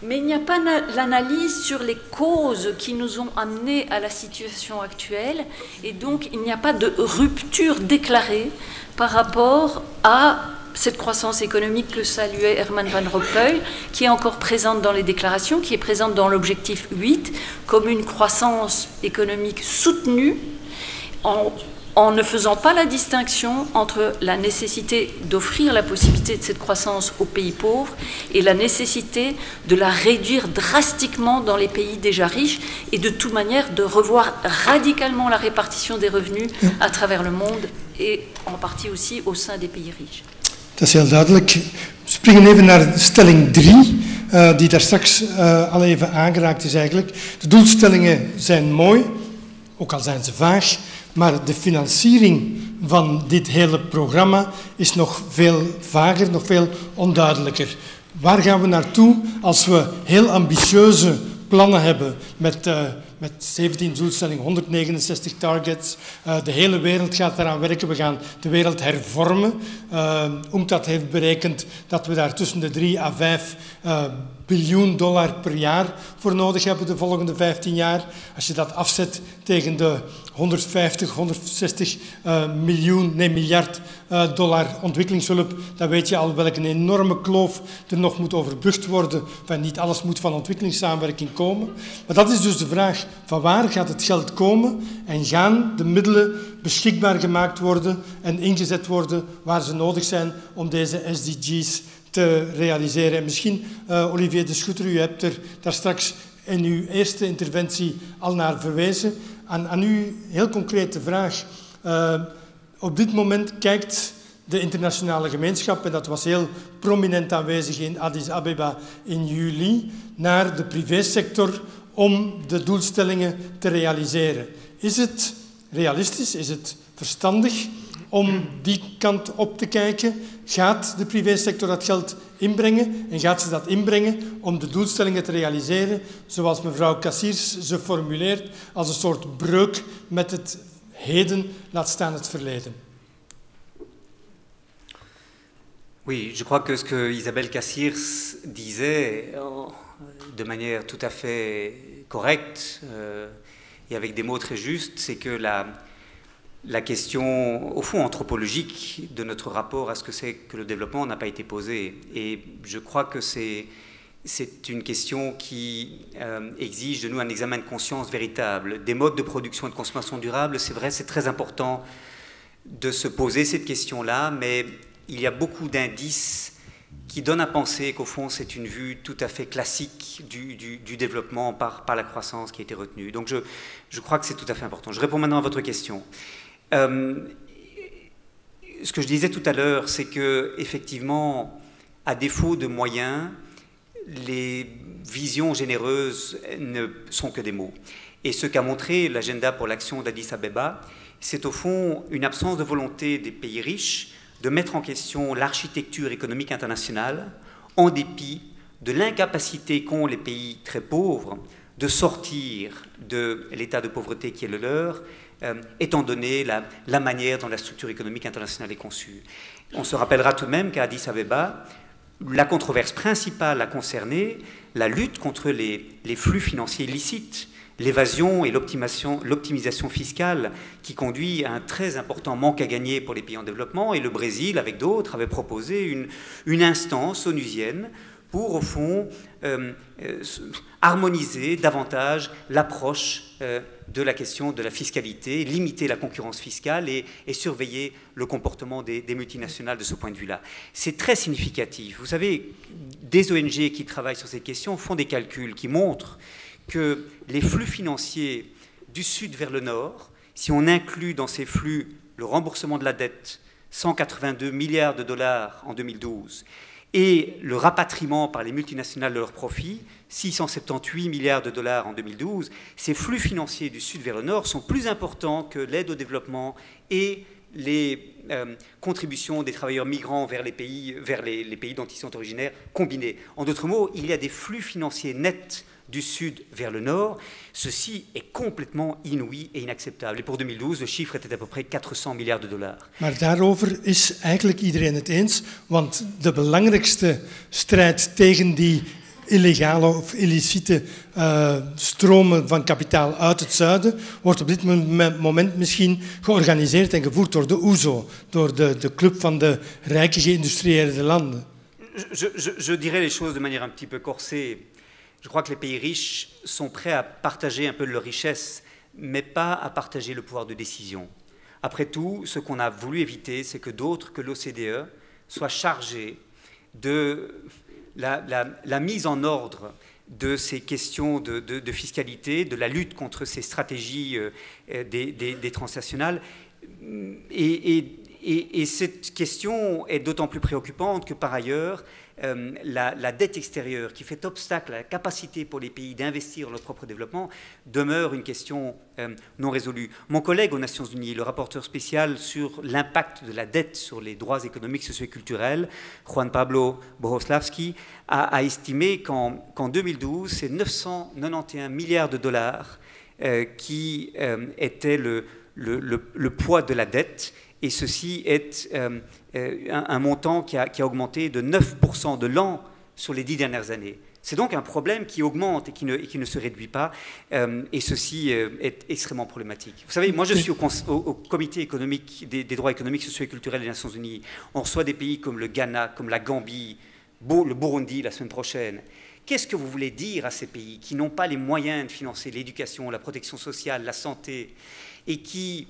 Mais il n'y a pas l'analyse sur les causes qui nous ont amenés à la situation actuelle. Et donc, il n'y a pas de rupture déclarée par rapport à cette croissance économique que saluait Herman Van Rompuy, qui est encore présente dans les déclarations, qui est présente dans l'objectif 8, comme une croissance économique soutenue, en ne faisant pas la distinction entre la nécessité d'offrir la possibilité de cette croissance aux pays pauvres et la nécessité de la réduire drastiquement dans les pays déjà riches et de toute manière de revoir radicalement la répartition des revenus à travers le monde et en partie aussi au sein des pays riches. Dat is heel duidelijk. We springen even naar stelling 3, die daar straks al even aangeraakt is eigenlijk. De doelstellingen zijn mooi, ook al zijn ze vaag. Maar de financiering van dit hele programma is nog veel vager, nog veel onduidelijker. Waar gaan we naartoe als we heel ambitieuze plannen hebben met 17 doelstellingen, 169 targets. De hele wereld gaat daaraan werken. We gaan de wereld hervormen. UNCTAD heeft berekend dat we daar tussen de 3 à 5 biljoen dollar per jaar voor nodig hebben de volgende 15 jaar. Als je dat afzet tegen de 150, 160 miljard dollar ontwikkelingshulp, dan weet je al welke enorme kloof er nog moet overbrugd worden. Enfin, niet alles moet van ontwikkelingssamenwerking komen. Maar dat is dus de vraag, van waar gaat het geld komen en gaan de middelen beschikbaar gemaakt worden en ingezet worden waar ze nodig zijn om deze SDG's te realiseren. En misschien, Olivier de Schutter, u hebt er daar straks in uw eerste interventie al naar verwezen. Aan u heel concrete vraag. Op dit moment kijkt de internationale gemeenschap, en dat was heel prominent aanwezig in Addis Abeba in juli, naar de privésector om de doelstellingen te realiseren. Is het realistisch? Is het verstandig om die kant op te kijken? Gaat de privésector dat geld inbrengen? En gaat ze dat inbrengen om de doelstellingen te realiseren, zoals mevrouw Cassiers ze formuleert, als een soort breuk met het heden, laat staan het verleden? Oui, je crois que ce que Isabelle Cassirs disait de manière tout à fait correcte et avec des mots très justes, c'est que la question, au fond, anthropologique de notre rapport à ce que c'est que le développement n'a pas été posée. Et je crois que c'est une question qui exige de nous un examen de conscience véritable. Des modes de production et de consommation durable, c'est vrai, c'est très important de se poser cette question-là, mais il y a beaucoup d'indices qui donnent à penser qu'au fond, c'est une vue tout à fait classique du développement par la croissance qui a été retenue. Donc je crois que c'est tout à fait important. Je réponds maintenant à votre question. Ce que je disais tout à l'heure, c'est que effectivement, à défaut de moyens, les visions généreuses ne sont que des mots. Et ce qu'a montré l'agenda pour l'action d'Addis Abeba, c'est au fond une absence de volonté des pays riches de mettre en question l'architecture économique internationale en dépit de l'incapacité qu'ont les pays très pauvres de sortir de l'état de pauvreté qui est le leur, étant donné la manière dont la structure économique internationale est conçue. On se rappellera tout de même qu'à Addis Abeba, la controverse principale a concerné la lutte contre les flux financiers illicites, l'évasion et l'optimisation fiscale qui conduit à un très important manque à gagner pour les pays en développement. Et le Brésil, avec d'autres, avait proposé une instance onusienne pour, au fond, harmoniser davantage l'approche de la question de la fiscalité, limiter la concurrence fiscale et surveiller le comportement des multinationales de ce point de vue-là. C'est très significatif. Vous savez, des ONG qui travaillent sur ces questions font des calculs qui montrent que les flux financiers du sud vers le nord, si on inclut dans ces flux le remboursement de la dette, 182 milliards de dollars en 2012, et le rapatriement par les multinationales de leurs profits, 678 milliards de dollars en 2012, ces flux financiers du sud vers le nord sont plus importants que l'aide au développement et les contributions des travailleurs migrants vers les pays dont ils sont originaires combinés. En d'autres mots, il y a des flux financiers nets du sud vers le nord. Ceci est complètement inouï et inacceptable. Et pour 2012, le chiffre était à peu près 400 milliards de dollars. Maar daarover is eigenlijk iedereen het eens, want de belangrijkste strijd tegen die illegale of illicite stromen van kapitaal uit het zuiden wordt op dit moment misschien georganiseerd en gevoerd door de OESO, door de club van de rijke geïndustrieerde landen. Je dirais les choses de manière un petit peu corsée. Je crois que les pays riches sont prêts à partager un peu de leur richesse, mais pas à partager le pouvoir de décision. Après tout, ce qu'on a voulu éviter, c'est que d'autres que l'OCDE soient chargés de la mise en ordre de ces questions de fiscalité, de la lutte contre ces stratégies des transnationales. Et cette question est d'autant plus préoccupante que, par ailleurs, la dette extérieure qui fait obstacle à la capacité pour les pays d'investir dans leur propre développement demeure une question non résolue. Mon collègue aux Nations Unies, le rapporteur spécial sur l'impact de la dette sur les droits économiques, sociaux et culturels, Juan Pablo Bohoslavski, a estimé qu'en 2012, c'est 991 milliards de dollars qui étaient le poids de la dette. Et ceci est un montant qui a augmenté de 9% de l'an sur les 10 dernières années. C'est donc un problème qui augmente et qui ne se réduit pas. Et ceci est extrêmement problématique. Vous savez, moi je suis au comité économique des droits économiques, sociaux et culturels des Nations Unies. On reçoit des pays comme le Ghana, comme la Gambie, le Burundi la semaine prochaine. Qu'est-ce que vous voulez dire à ces pays qui n'ont pas les moyens de financer l'éducation, la protection sociale, la santé, et qui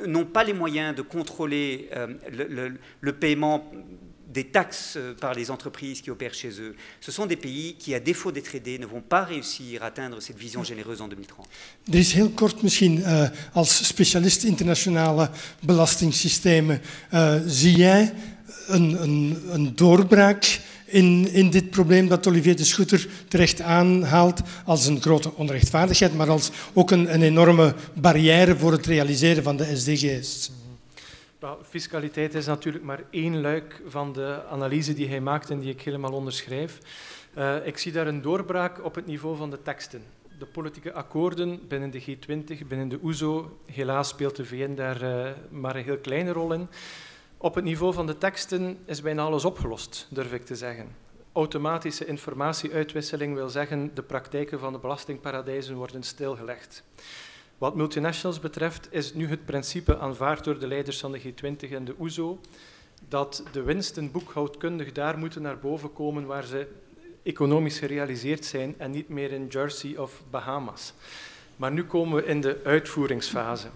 n'ont pas les moyens de contrôler le paiement des taxes par les entreprises qui opèrent chez eux. Ce sont des pays qui, à défaut d'être aidés, ne vont pas réussir à atteindre cette vision généreuse en 2030. Er is heel kort misschien, als specialist internationale belastingssystemen, zie jij een doorbraak in dit probleem dat Olivier de Schutter terecht aanhaalt als een grote onrechtvaardigheid, maar als ook een enorme barrière voor het realiseren van de SDG's? Fiscaliteit is natuurlijk maar één luik van de analyse die hij maakt en die ik helemaal onderschrijf. Ik zie daar een doorbraak op het niveau van de teksten. De politieke akkoorden binnen de G20, binnen de OESO, helaas speelt de VN daar maar een heel kleine rol in. Op het niveau van de teksten is bijna alles opgelost, durf ik te zeggen. Automatische informatieuitwisseling wil zeggen de praktijken van de belastingparadijzen worden stilgelegd. Wat multinationals betreft is nu het principe aanvaard door de leiders van de G20 en de OESO dat de winsten boekhoudkundig daar moeten naar boven komen waar ze economisch gerealiseerd zijn en niet meer in Jersey of Bahamas. Maar nu komen we in de uitvoeringsfase.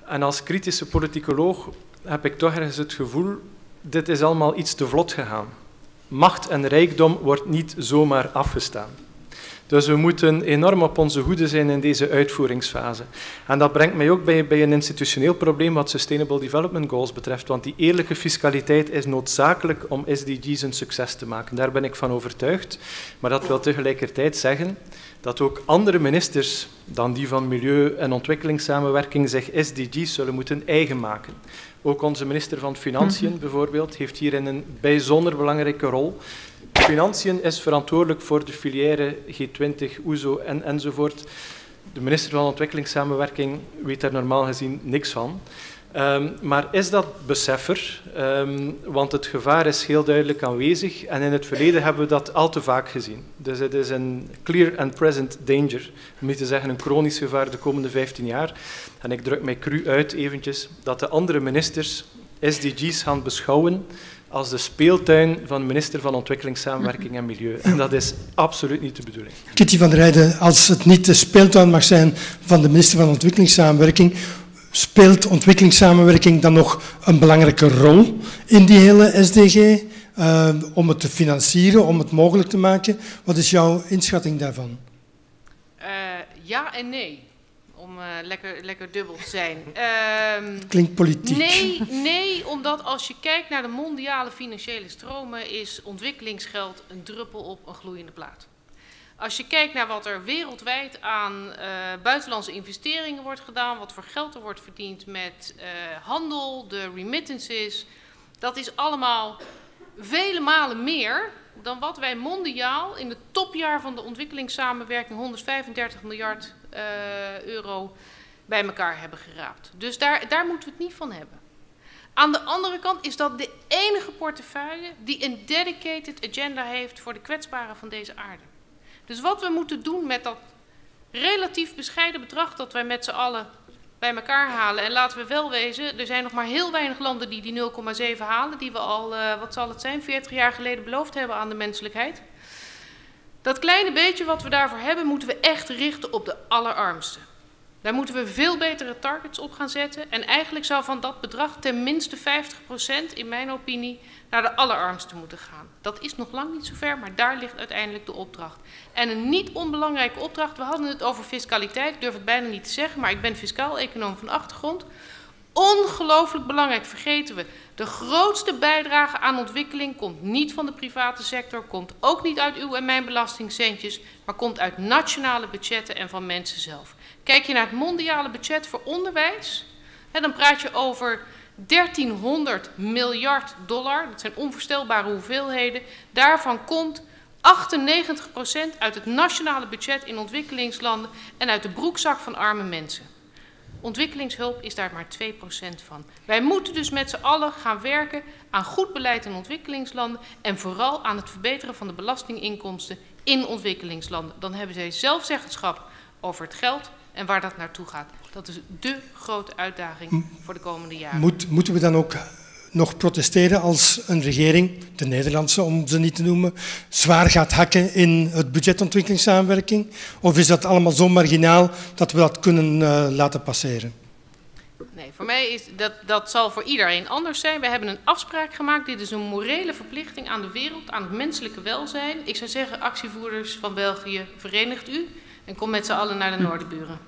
En als kritische politicoloog heb ik toch ergens het gevoel, dit is allemaal iets te vlot gegaan. Macht en rijkdom wordt niet zomaar afgestaan. Dus we moeten enorm op onze hoede zijn in deze uitvoeringsfase. En dat brengt mij ook bij een institutioneel probleem wat Sustainable Development Goals betreft, want die eerlijke fiscaliteit is noodzakelijk om SDG's een succes te maken. Daar ben ik van overtuigd. Maar dat wil tegelijkertijd zeggen dat ook andere ministers dan die van Milieu- en Ontwikkelingssamenwerking zich SDG's zullen moeten eigen maken. Ook onze minister van Financiën bijvoorbeeld heeft hierin een bijzonder belangrijke rol. Financiën is verantwoordelijk voor de filière G20, OESO enzovoort. De minister van Ontwikkelingssamenwerking weet daar normaal gezien niks van. Maar is dat besef er? Want het gevaar is heel duidelijk aanwezig en in het verleden hebben we dat al te vaak gezien. Dus het is een clear and present danger, om niet te zeggen een chronisch gevaar de komende 15 jaar. En ik druk mij cru uit eventjes dat de andere ministers SDG's gaan beschouwen als de speeltuin van de minister van Ontwikkelingssamenwerking en Milieu. En dat is absoluut niet de bedoeling. Kitty van der Rijden, als het niet de speeltuin mag zijn van de minister van Ontwikkelingssamenwerking, speelt ontwikkelingssamenwerking dan nog een belangrijke rol in die hele SDG? Om het te financieren, om het mogelijk te maken? Wat is jouw inschatting daarvan? Ja en nee. Om lekker dubbel te zijn. Klinkt politiek. Nee, omdat als je kijkt naar de mondiale financiële stromen is ontwikkelingsgeld een druppel op een gloeiende plaat. Als je kijkt naar wat er wereldwijd aan buitenlandse investeringen wordt gedaan, wat voor geld er wordt verdiend met handel, de remittances, dat is allemaal vele malen meer dan wat wij mondiaal in het topjaar van de ontwikkelingssamenwerking 135 miljard euro bij elkaar hebben geraapt. Dus daar moeten we het niet van hebben. Aan de andere kant is dat de enige portefeuille die een dedicated agenda heeft voor de kwetsbaren van deze aarde. Dus wat we moeten doen met dat relatief bescheiden bedrag dat wij met z'n allen bij elkaar halen. En laten we wel wezen, er zijn nog maar heel weinig landen die 0,7 halen. Die we al, wat zal het zijn, 40 jaar geleden beloofd hebben aan de menselijkheid. Dat kleine beetje wat we daarvoor hebben, moeten we echt richten op de allerarmsten. Daar moeten we veel betere targets op gaan zetten. En eigenlijk zou van dat bedrag ten minste 50% in mijn opinie naar de allerarmsten moeten gaan. Dat is nog lang niet zo ver, maar daar ligt uiteindelijk de opdracht. En een niet onbelangrijke opdracht, we hadden het over fiscaliteit, ik durf het bijna niet te zeggen, maar ik ben fiscaal-econoom van achtergrond. Ongelooflijk belangrijk, vergeten we. De grootste bijdrage aan ontwikkeling komt niet van de private sector, komt ook niet uit uw en mijn belastingcentjes, maar komt uit nationale budgetten en van mensen zelf. Kijk je naar het mondiale budget voor onderwijs, dan praat je over 1300 miljard dollar, dat zijn onvoorstelbare hoeveelheden. Daarvan komt 98% uit het nationale budget in ontwikkelingslanden en uit de broekzak van arme mensen. Ontwikkelingshulp is daar maar 2% van. Wij moeten dus met z'n allen gaan werken aan goed beleid in ontwikkelingslanden en vooral aan het verbeteren van de belastinginkomsten in ontwikkelingslanden. Dan hebben zij zelfzeggenschap over het geld en waar dat naartoe gaat. Dat is dé grote uitdaging voor de komende jaren. Moeten we dan ook nog protesteren als een regering, de Nederlandse om ze niet te noemen, zwaar gaat hakken in het budget ontwikkelingssamenwerking? Of is dat allemaal zo marginaal dat we dat kunnen laten passeren? Nee, voor mij is dat zal voor iedereen anders zijn. We hebben een afspraak gemaakt. Dit is een morele verplichting aan de wereld, aan het menselijke welzijn. Ik zou zeggen, actievoerders van België, verenigt u en kom met z'n allen naar de Noorderburen.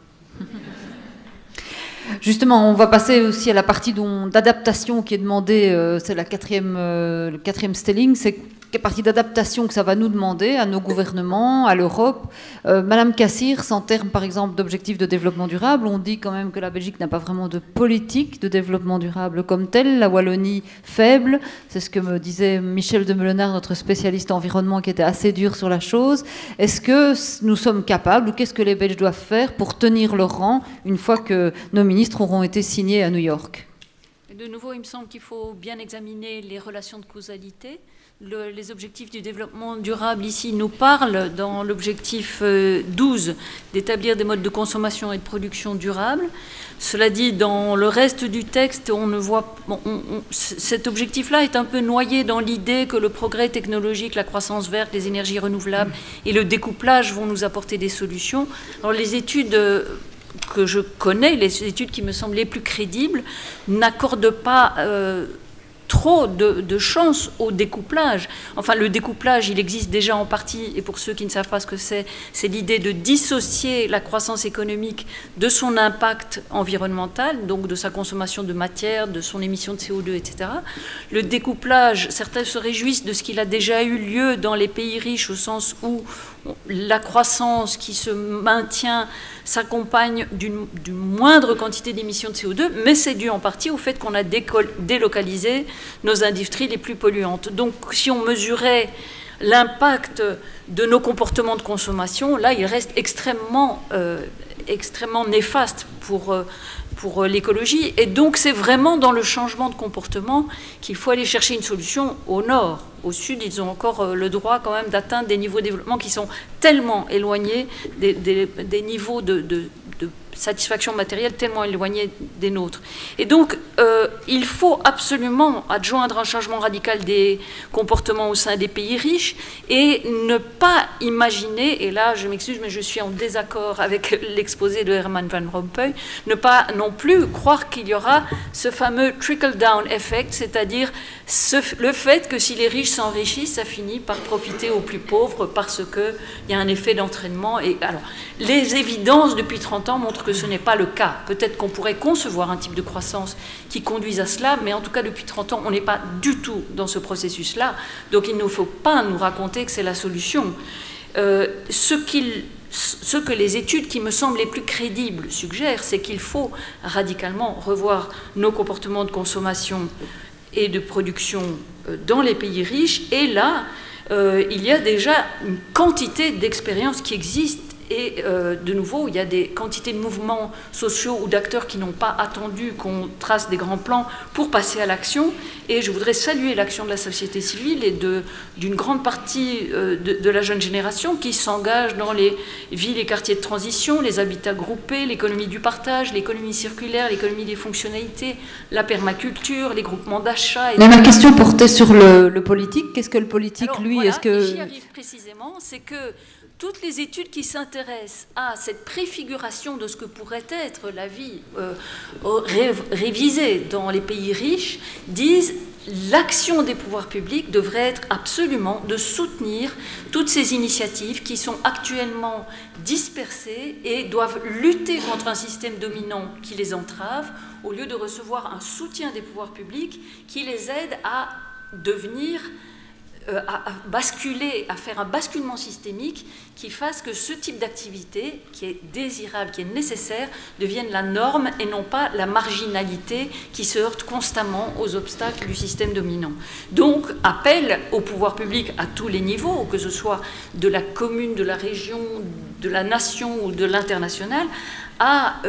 Justement, on va passer aussi à la partie d'adaptation qui est demandée, c'est le quatrième stelling, c'est partie d'adaptation que ça va nous demander à nos gouvernements, à l'Europe. Madame Cassirs, en termes par exemple d'objectifs de développement durable, on dit quand même que la Belgique n'a pas vraiment de politique de développement durable comme telle, la Wallonie faible, c'est ce que me disait Michel de Meulenard, notre spécialiste environnement, qui était assez dur sur la chose. Est-ce que nous sommes capables, ou qu'est-ce que les Belges doivent faire pour tenir leur rang une fois que nos ministres auront été signés à New York? De nouveau, il me semble qu'il faut bien examiner les relations de causalité. Les objectifs du développement durable ici nous parlent dans l'objectif 12 d'établir des modes de consommation et de production durables. Cela dit, dans le reste du texte, on ne voit, cet objectif-là est un peu noyé dans l'idée que le progrès technologique, la croissance verte, les énergies renouvelables et le découplage vont nous apporter des solutions. Alors les études que je connais, les études qui me semblent les plus crédibles, n'accordent pas trop de chance au découplage. Enfin, le découplage, il existe déjà en partie, et pour ceux qui ne savent pas ce que c'est l'idée de dissocier la croissance économique de son impact environnemental, donc de sa consommation de matière, de son émission de CO2, etc. Le découplage, certains se réjouissent de ce qu'il a déjà eu lieu dans les pays riches, au sens où la croissance qui se maintient s'accompagne d'une moindre quantité d'émissions de CO2, mais c'est dû en partie au fait qu'on a délocalisé nos industries les plus polluantes. Donc si on mesurait l'impact de nos comportements de consommation, là il reste extrêmement néfaste pour l'écologie. Et donc c'est vraiment dans le changement de comportement qu'il faut aller chercher une solution au nord. Au sud, ils ont encore le droit quand même d'atteindre des niveaux de développement qui sont tellement éloignés des niveaux de satisfaction matérielle tellement éloignés des nôtres. Et donc, il faut absolument adjoindre un changement radical des comportements au sein des pays riches et ne pas imaginer, et là je m'excuse mais je suis en désaccord avec l'exposé de Herman Van Rompuy, ne pas non plus croire qu'il y aura ce fameux trickle-down effect, c'est-à-dire le fait que si les riches s'enrichissent, ça finit par profiter aux plus pauvres parce qu'il y a un effet d'entraînement. Et alors, les évidences depuis 30 ans montrent que ce n'est pas le cas. Peut-être qu'on pourrait concevoir un type de croissance qui conduise à cela, mais en tout cas depuis 30 ans, on n'est pas du tout dans ce processus-là. Donc il ne faut pas nous raconter que c'est la solution. Ce que les études qui me semblent les plus crédibles suggèrent, c'est qu'il faut radicalement revoir nos comportements de consommation et de production dans les pays riches. Et là, il y a déjà une quantité d'expériences qui existent. Et de nouveau, il y a des quantités de mouvements sociaux ou d'acteurs qui n'ont pas attendu qu'on trace des grands plans pour passer à l'action. Et je voudrais saluer l'action de la société civile et d'une grande partie de la jeune génération qui s'engage dans les villes et quartiers de transition, les habitats groupés, l'économie du partage, l'économie circulaire, l'économie des fonctionnalités, la permaculture, les groupements d'achat. Mais ma question portait sur le politique. Qu'est-ce que le politique, alors, lui, voilà, est-ce que... j'y arrive précisément, c'est que toutes les études qui s'intéressent à cette préfiguration de ce que pourrait être la vie révisée dans les pays riches disent l'action des pouvoirs publics devrait être absolument de soutenir toutes ces initiatives qui sont actuellement dispersées et doivent lutter contre un système dominant qui les entrave au lieu de recevoir un soutien des pouvoirs publics qui les aide à devenir à basculer, à faire un basculement systémique qui fasse que ce type d'activité, qui est désirable, qui est nécessaire, devienne la norme et non pas la marginalité qui se heurte constamment aux obstacles du système dominant. Donc, appel au pouvoir public à tous les niveaux, que ce soit de la commune, de la région, de la nation ou de l'international, à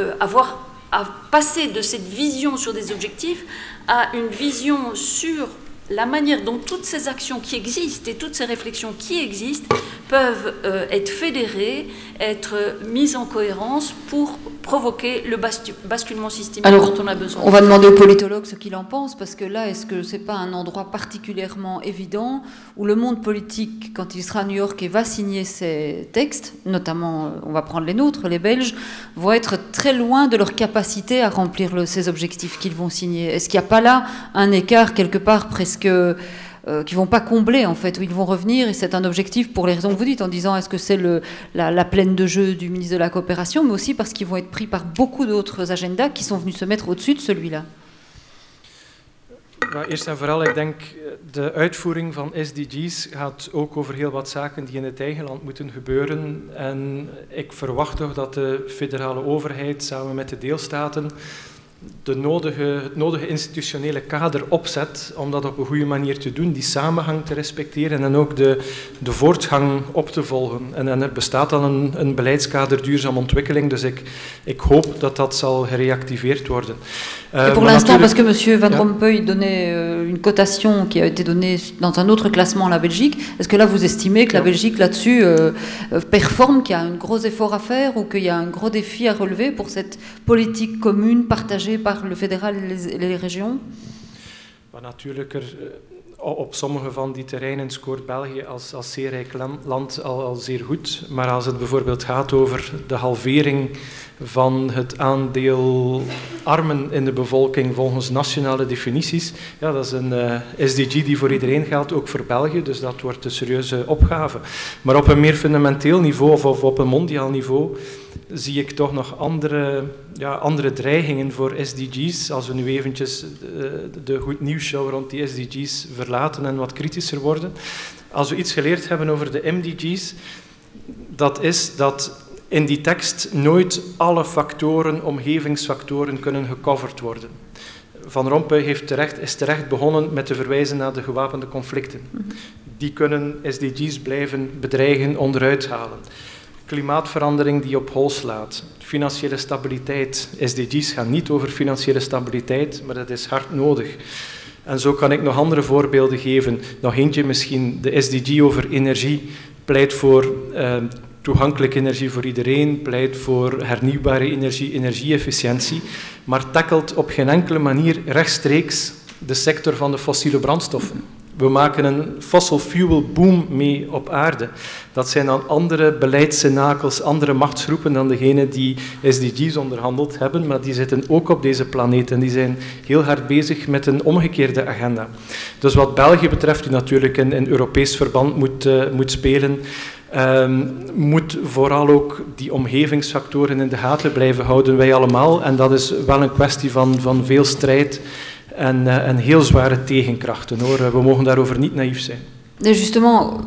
passer de cette vision sur des objectifs à une vision sur la manière dont toutes ces actions qui existent et toutes ces réflexions qui existent peuvent être fédérées, être mises en cohérence pour provoquer le basculement systémique dont on a besoin. On va demander aux politologues ce qu'ils en pensent, parce que là, est-ce que ce n'est pas un endroit particulièrement évident où le monde politique, quand il sera à New York et va signer ces textes, notamment, on va prendre les nôtres, les Belges, vont être très loin de leur capacité à remplir ces objectifs qu'ils vont signer. Est-ce qu'il n'y a pas là un écart quelque part presque qui ne vont pas combler, en fait, où ils vont revenir, et c'est un objectif pour les raisons que vous dites, en disant est-ce que c'est la plaine de jeu du ministre de la Coopération, mais aussi parce qu'ils vont être pris par beaucoup d'autres agendas qui sont venus se mettre au-dessus de celui-là. Maar eerst en vooral, ik denk, de uitvoering van SDG's gaat ook over heel wat zaken die in het eigen land moeten gebeuren. En ik verwacht toch dat de federale overheid samen met de deelstaten het nodige institutionele kader opzet om dat op een goede manier te doen, die samenhang te respecteren en ook de voortgang op te volgen. En er bestaat dan een beleidskader duurzame ontwikkeling, dus ik hoop dat dat zal gereactiveerd worden. Et pour l'instant, parce que M. Van Rompuy donnait une cotation qui a été donnée dans un autre classement, la Belgique, est-ce que là vous estimez que la Belgique là-dessus performe, qu'il y a un gros effort à faire ou qu'il y a un gros défi à relever pour cette politique commune partagée par le fédéral et les régions? Natuurlijk, op sommige van die terreinen scoort België als zeer rijk land al zeer goed. Maar als het bijvoorbeeld gaat over de halvering van het aandeel armen in de bevolking volgens nationale definities, ja, dat is een SDG die voor iedereen geldt, ook voor België. Dus dat wordt een serieuze opgave. Maar op een meer fundamenteel niveau of op een mondiaal niveau zie ik toch nog andere dreigingen voor SDG's. Als we nu eventjes de goed nieuws show rond die SDG's verlaten en wat kritischer worden. Als we iets geleerd hebben over de MDG's, dat is dat in die tekst nooit alle factoren, omgevingsfactoren kunnen gecoverd worden. Van Rompuy is terecht begonnen met te verwijzen naar de gewapende conflicten. Die kunnen SDG's blijven bedreigen, onderuit halen. Klimaatverandering die op hol slaat. Financiële stabiliteit. SDG's gaan niet over financiële stabiliteit, maar dat is hard nodig. En zo kan ik nog andere voorbeelden geven. Nog eentje misschien, de SDG over energie pleit voor toegankelijke energie voor iedereen, pleit voor hernieuwbare energie, energie-efficiëntie, maar tackelt op geen enkele manier rechtstreeks de sector van de fossiele brandstoffen. We maken een fossil fuel boom mee op aarde. Dat zijn dan andere beleidscenakels, andere machtsgroepen dan degene die SDG's onderhandeld hebben, maar die zitten ook op deze planeet en die zijn heel hard bezig met een omgekeerde agenda. Dus wat België betreft, die natuurlijk in Europees verband moet spelen, moet vooral ook die omgevingsfactoren in de gaten blijven houden, wij allemaal. En dat is wel een kwestie van veel strijd en heel zware tegenkrachten, hoor. We mogen daarover niet naïef zijn. Et justement,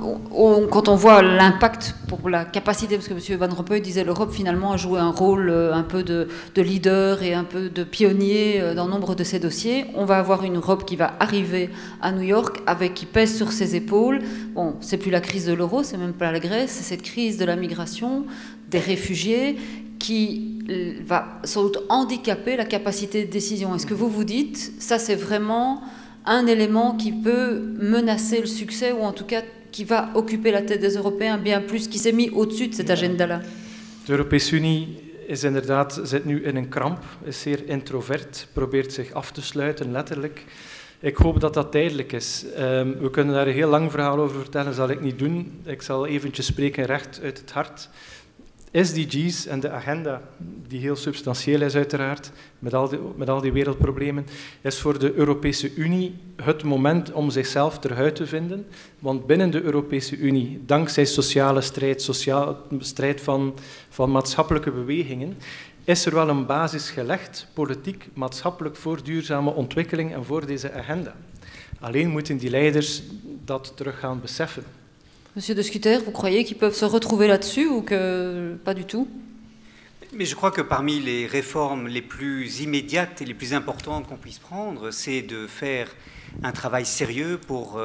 quand on voit l'impact pour la capacité, parce que M. Van Rompuy disait l'Europe finalement a joué un rôle un peu de leader et un peu de pionnier dans nombre de ces dossiers, on va avoir une Europe qui va arriver à New York qui pèse sur ses épaules. Bon, c'est plus la crise de l'euro, c'est même pas la Grèce, c'est cette crise de la migration, des réfugiés, qui va sans doute handicaper la capacité de décision. Est-ce que vous vous dites, ça c'est vraiment un élément qui peut menacer le succès, ou en tout cas qui va occuper la tête des Européens bien plus, qui s'est mis au-dessus de cet agenda-là? De Europese Unie zit nu in een kramp, is zeer introvert, probeert zich af te sluiten, letterlijk. Ik hoop dat dat tijdelijk is. We kunnen daar een heel lang verhaal over vertellen, dat zal ik niet doen. Ik zal eventjes spreken recht uit het hart. SDG's en de agenda, die heel substantieel is uiteraard, met al die wereldproblemen, is voor de Europese Unie het moment om zichzelf eruit te vinden. Want binnen de Europese Unie, dankzij sociale strijd van maatschappelijke bewegingen, is er wel een basis gelegd, politiek, maatschappelijk, voor duurzame ontwikkeling en voor deze agenda. Alleen moeten die leiders dat terug gaan beseffen. Monsieur de Scuter, vous croyez qu'ils peuvent se retrouver là-dessus ou que pas du tout? Mais je crois que parmi les réformes les plus immédiates et les plus importantes qu'on puisse prendre, c'est de faire un travail sérieux pour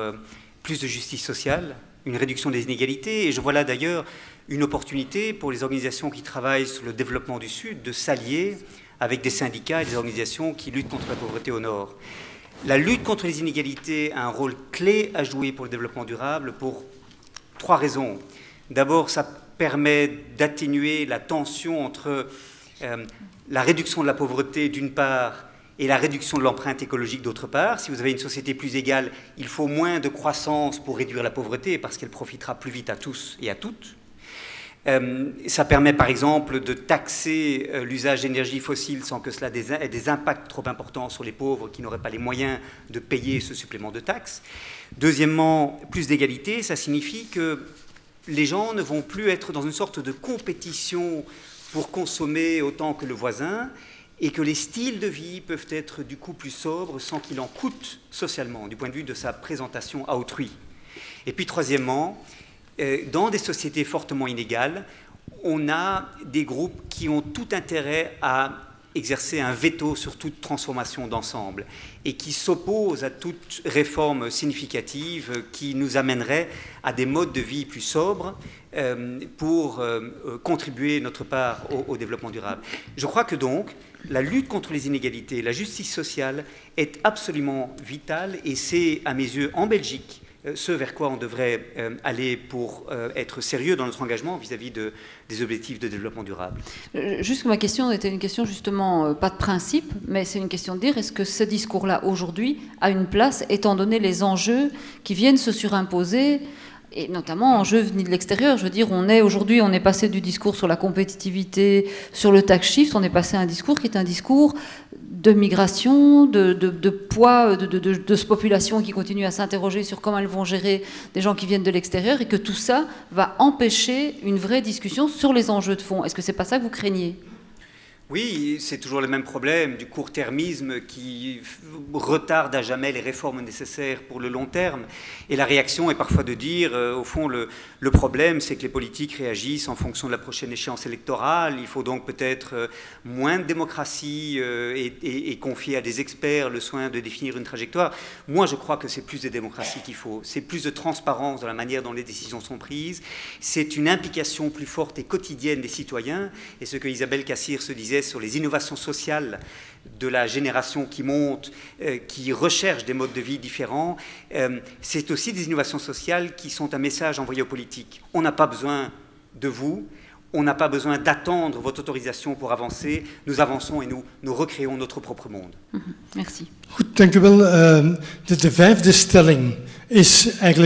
plus de justice sociale, une réduction des inégalités. Et je vois là d'ailleurs une opportunité pour les organisations qui travaillent sur le développement du Sud de s'allier avec des syndicats et des organisations qui luttent contre la pauvreté au Nord. La lutte contre les inégalités a un rôle clé à jouer pour le développement durable pour 3 raisons. D'abord, ça permet d'atténuer la tension entre la réduction de la pauvreté d'une part et la réduction de l'empreinte écologique d'autre part. Si vous avez une société plus égale, il faut moins de croissance pour réduire la pauvreté parce qu'elle profitera plus vite à tous et à toutes. Ça permet par exemple de taxer l'usage d'énergie fossile sans que cela ait des impacts trop importants sur les pauvres qui n'auraient pas les moyens de payer ce supplément de taxes. Deuxièmement, plus d'égalité, ça signifie que les gens ne vont plus être dans une sorte de compétition pour consommer autant que le voisin, et que les styles de vie peuvent être du coup plus sobres sans qu'il en coûte socialement, du point de vue de sa présentation à autrui. Et puis troisièmement, dans des sociétés fortement inégales, on a des groupes qui ont tout intérêt à exercer un veto sur toute transformation d'ensemble et qui s'opposent à toute réforme significative qui nous amènerait à des modes de vie plus sobres pour contribuer notre part au développement durable. Je crois que donc la lutte contre les inégalités, la justice sociale est absolument vitale et c'est à mes yeux en Belgique ce vers quoi on devrait aller pour être sérieux dans notre engagement vis-à-vis des objectifs de développement durable. Juste que ma question était une question justement, pas de principe, mais c'est une question de dire, est-ce que ce discours-là aujourd'hui a une place, étant donné les enjeux qui viennent se surimposer, et notamment enjeux venus de l'extérieur. Je veux dire, aujourd'hui, on est passé du discours sur la compétitivité, sur le tax shift, on est passé à un discours qui est un discours de migration, de poids, de cette population qui continue à s'interroger sur comment elles vont gérer des gens qui viennent de l'extérieur, et que tout ça va empêcher une vraie discussion sur les enjeux de fond. Est-ce que c'est pas ça que vous craignez ? Oui, c'est toujours le même problème du court-termisme qui retarde à jamais les réformes nécessaires pour le long terme. Et la réaction est parfois de dire, au fond, le problème, c'est que les politiques réagissent en fonction de la prochaine échéance électorale. Il faut donc peut-être moins de démocratie et confier à des experts le soin de définir une trajectoire. Moi, je crois que c'est plus de démocratie qu'il faut. C'est plus de transparence dans la manière dont les décisions sont prises. C'est une implication plus forte et quotidienne des citoyens. Et ce que Isabelle Cassirs se disait sur les innovations sociales de la génération qui monte, qui recherche des modes de vie différents, c'est aussi des innovations sociales qui sont un message envoyé aux politiques. On n'a pas besoin de vous, on n'a pas besoin d'attendre votre autorisation pour avancer. Nous avançons et nous recréons notre propre monde. Merci. Goed, dank u wel. De vijfde stelling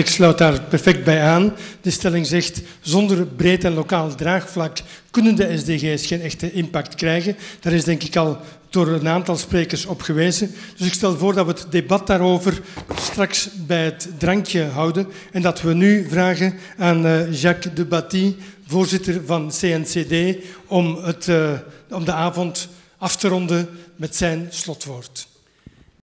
sluit daar perfect bij aan. De stelling zegt, zonder breed en lokaal draagvlak kunnen de SDG's geen echte impact krijgen. Daar is denk ik al door een aantal sprekers op gewezen. Dus ik stel voor dat we het debat daarover straks bij het drankje houden. En dat we nu vragen aan Jacques de Batty, voorzitter van CNCD, om de avond af te ronden met zijn slotwoord.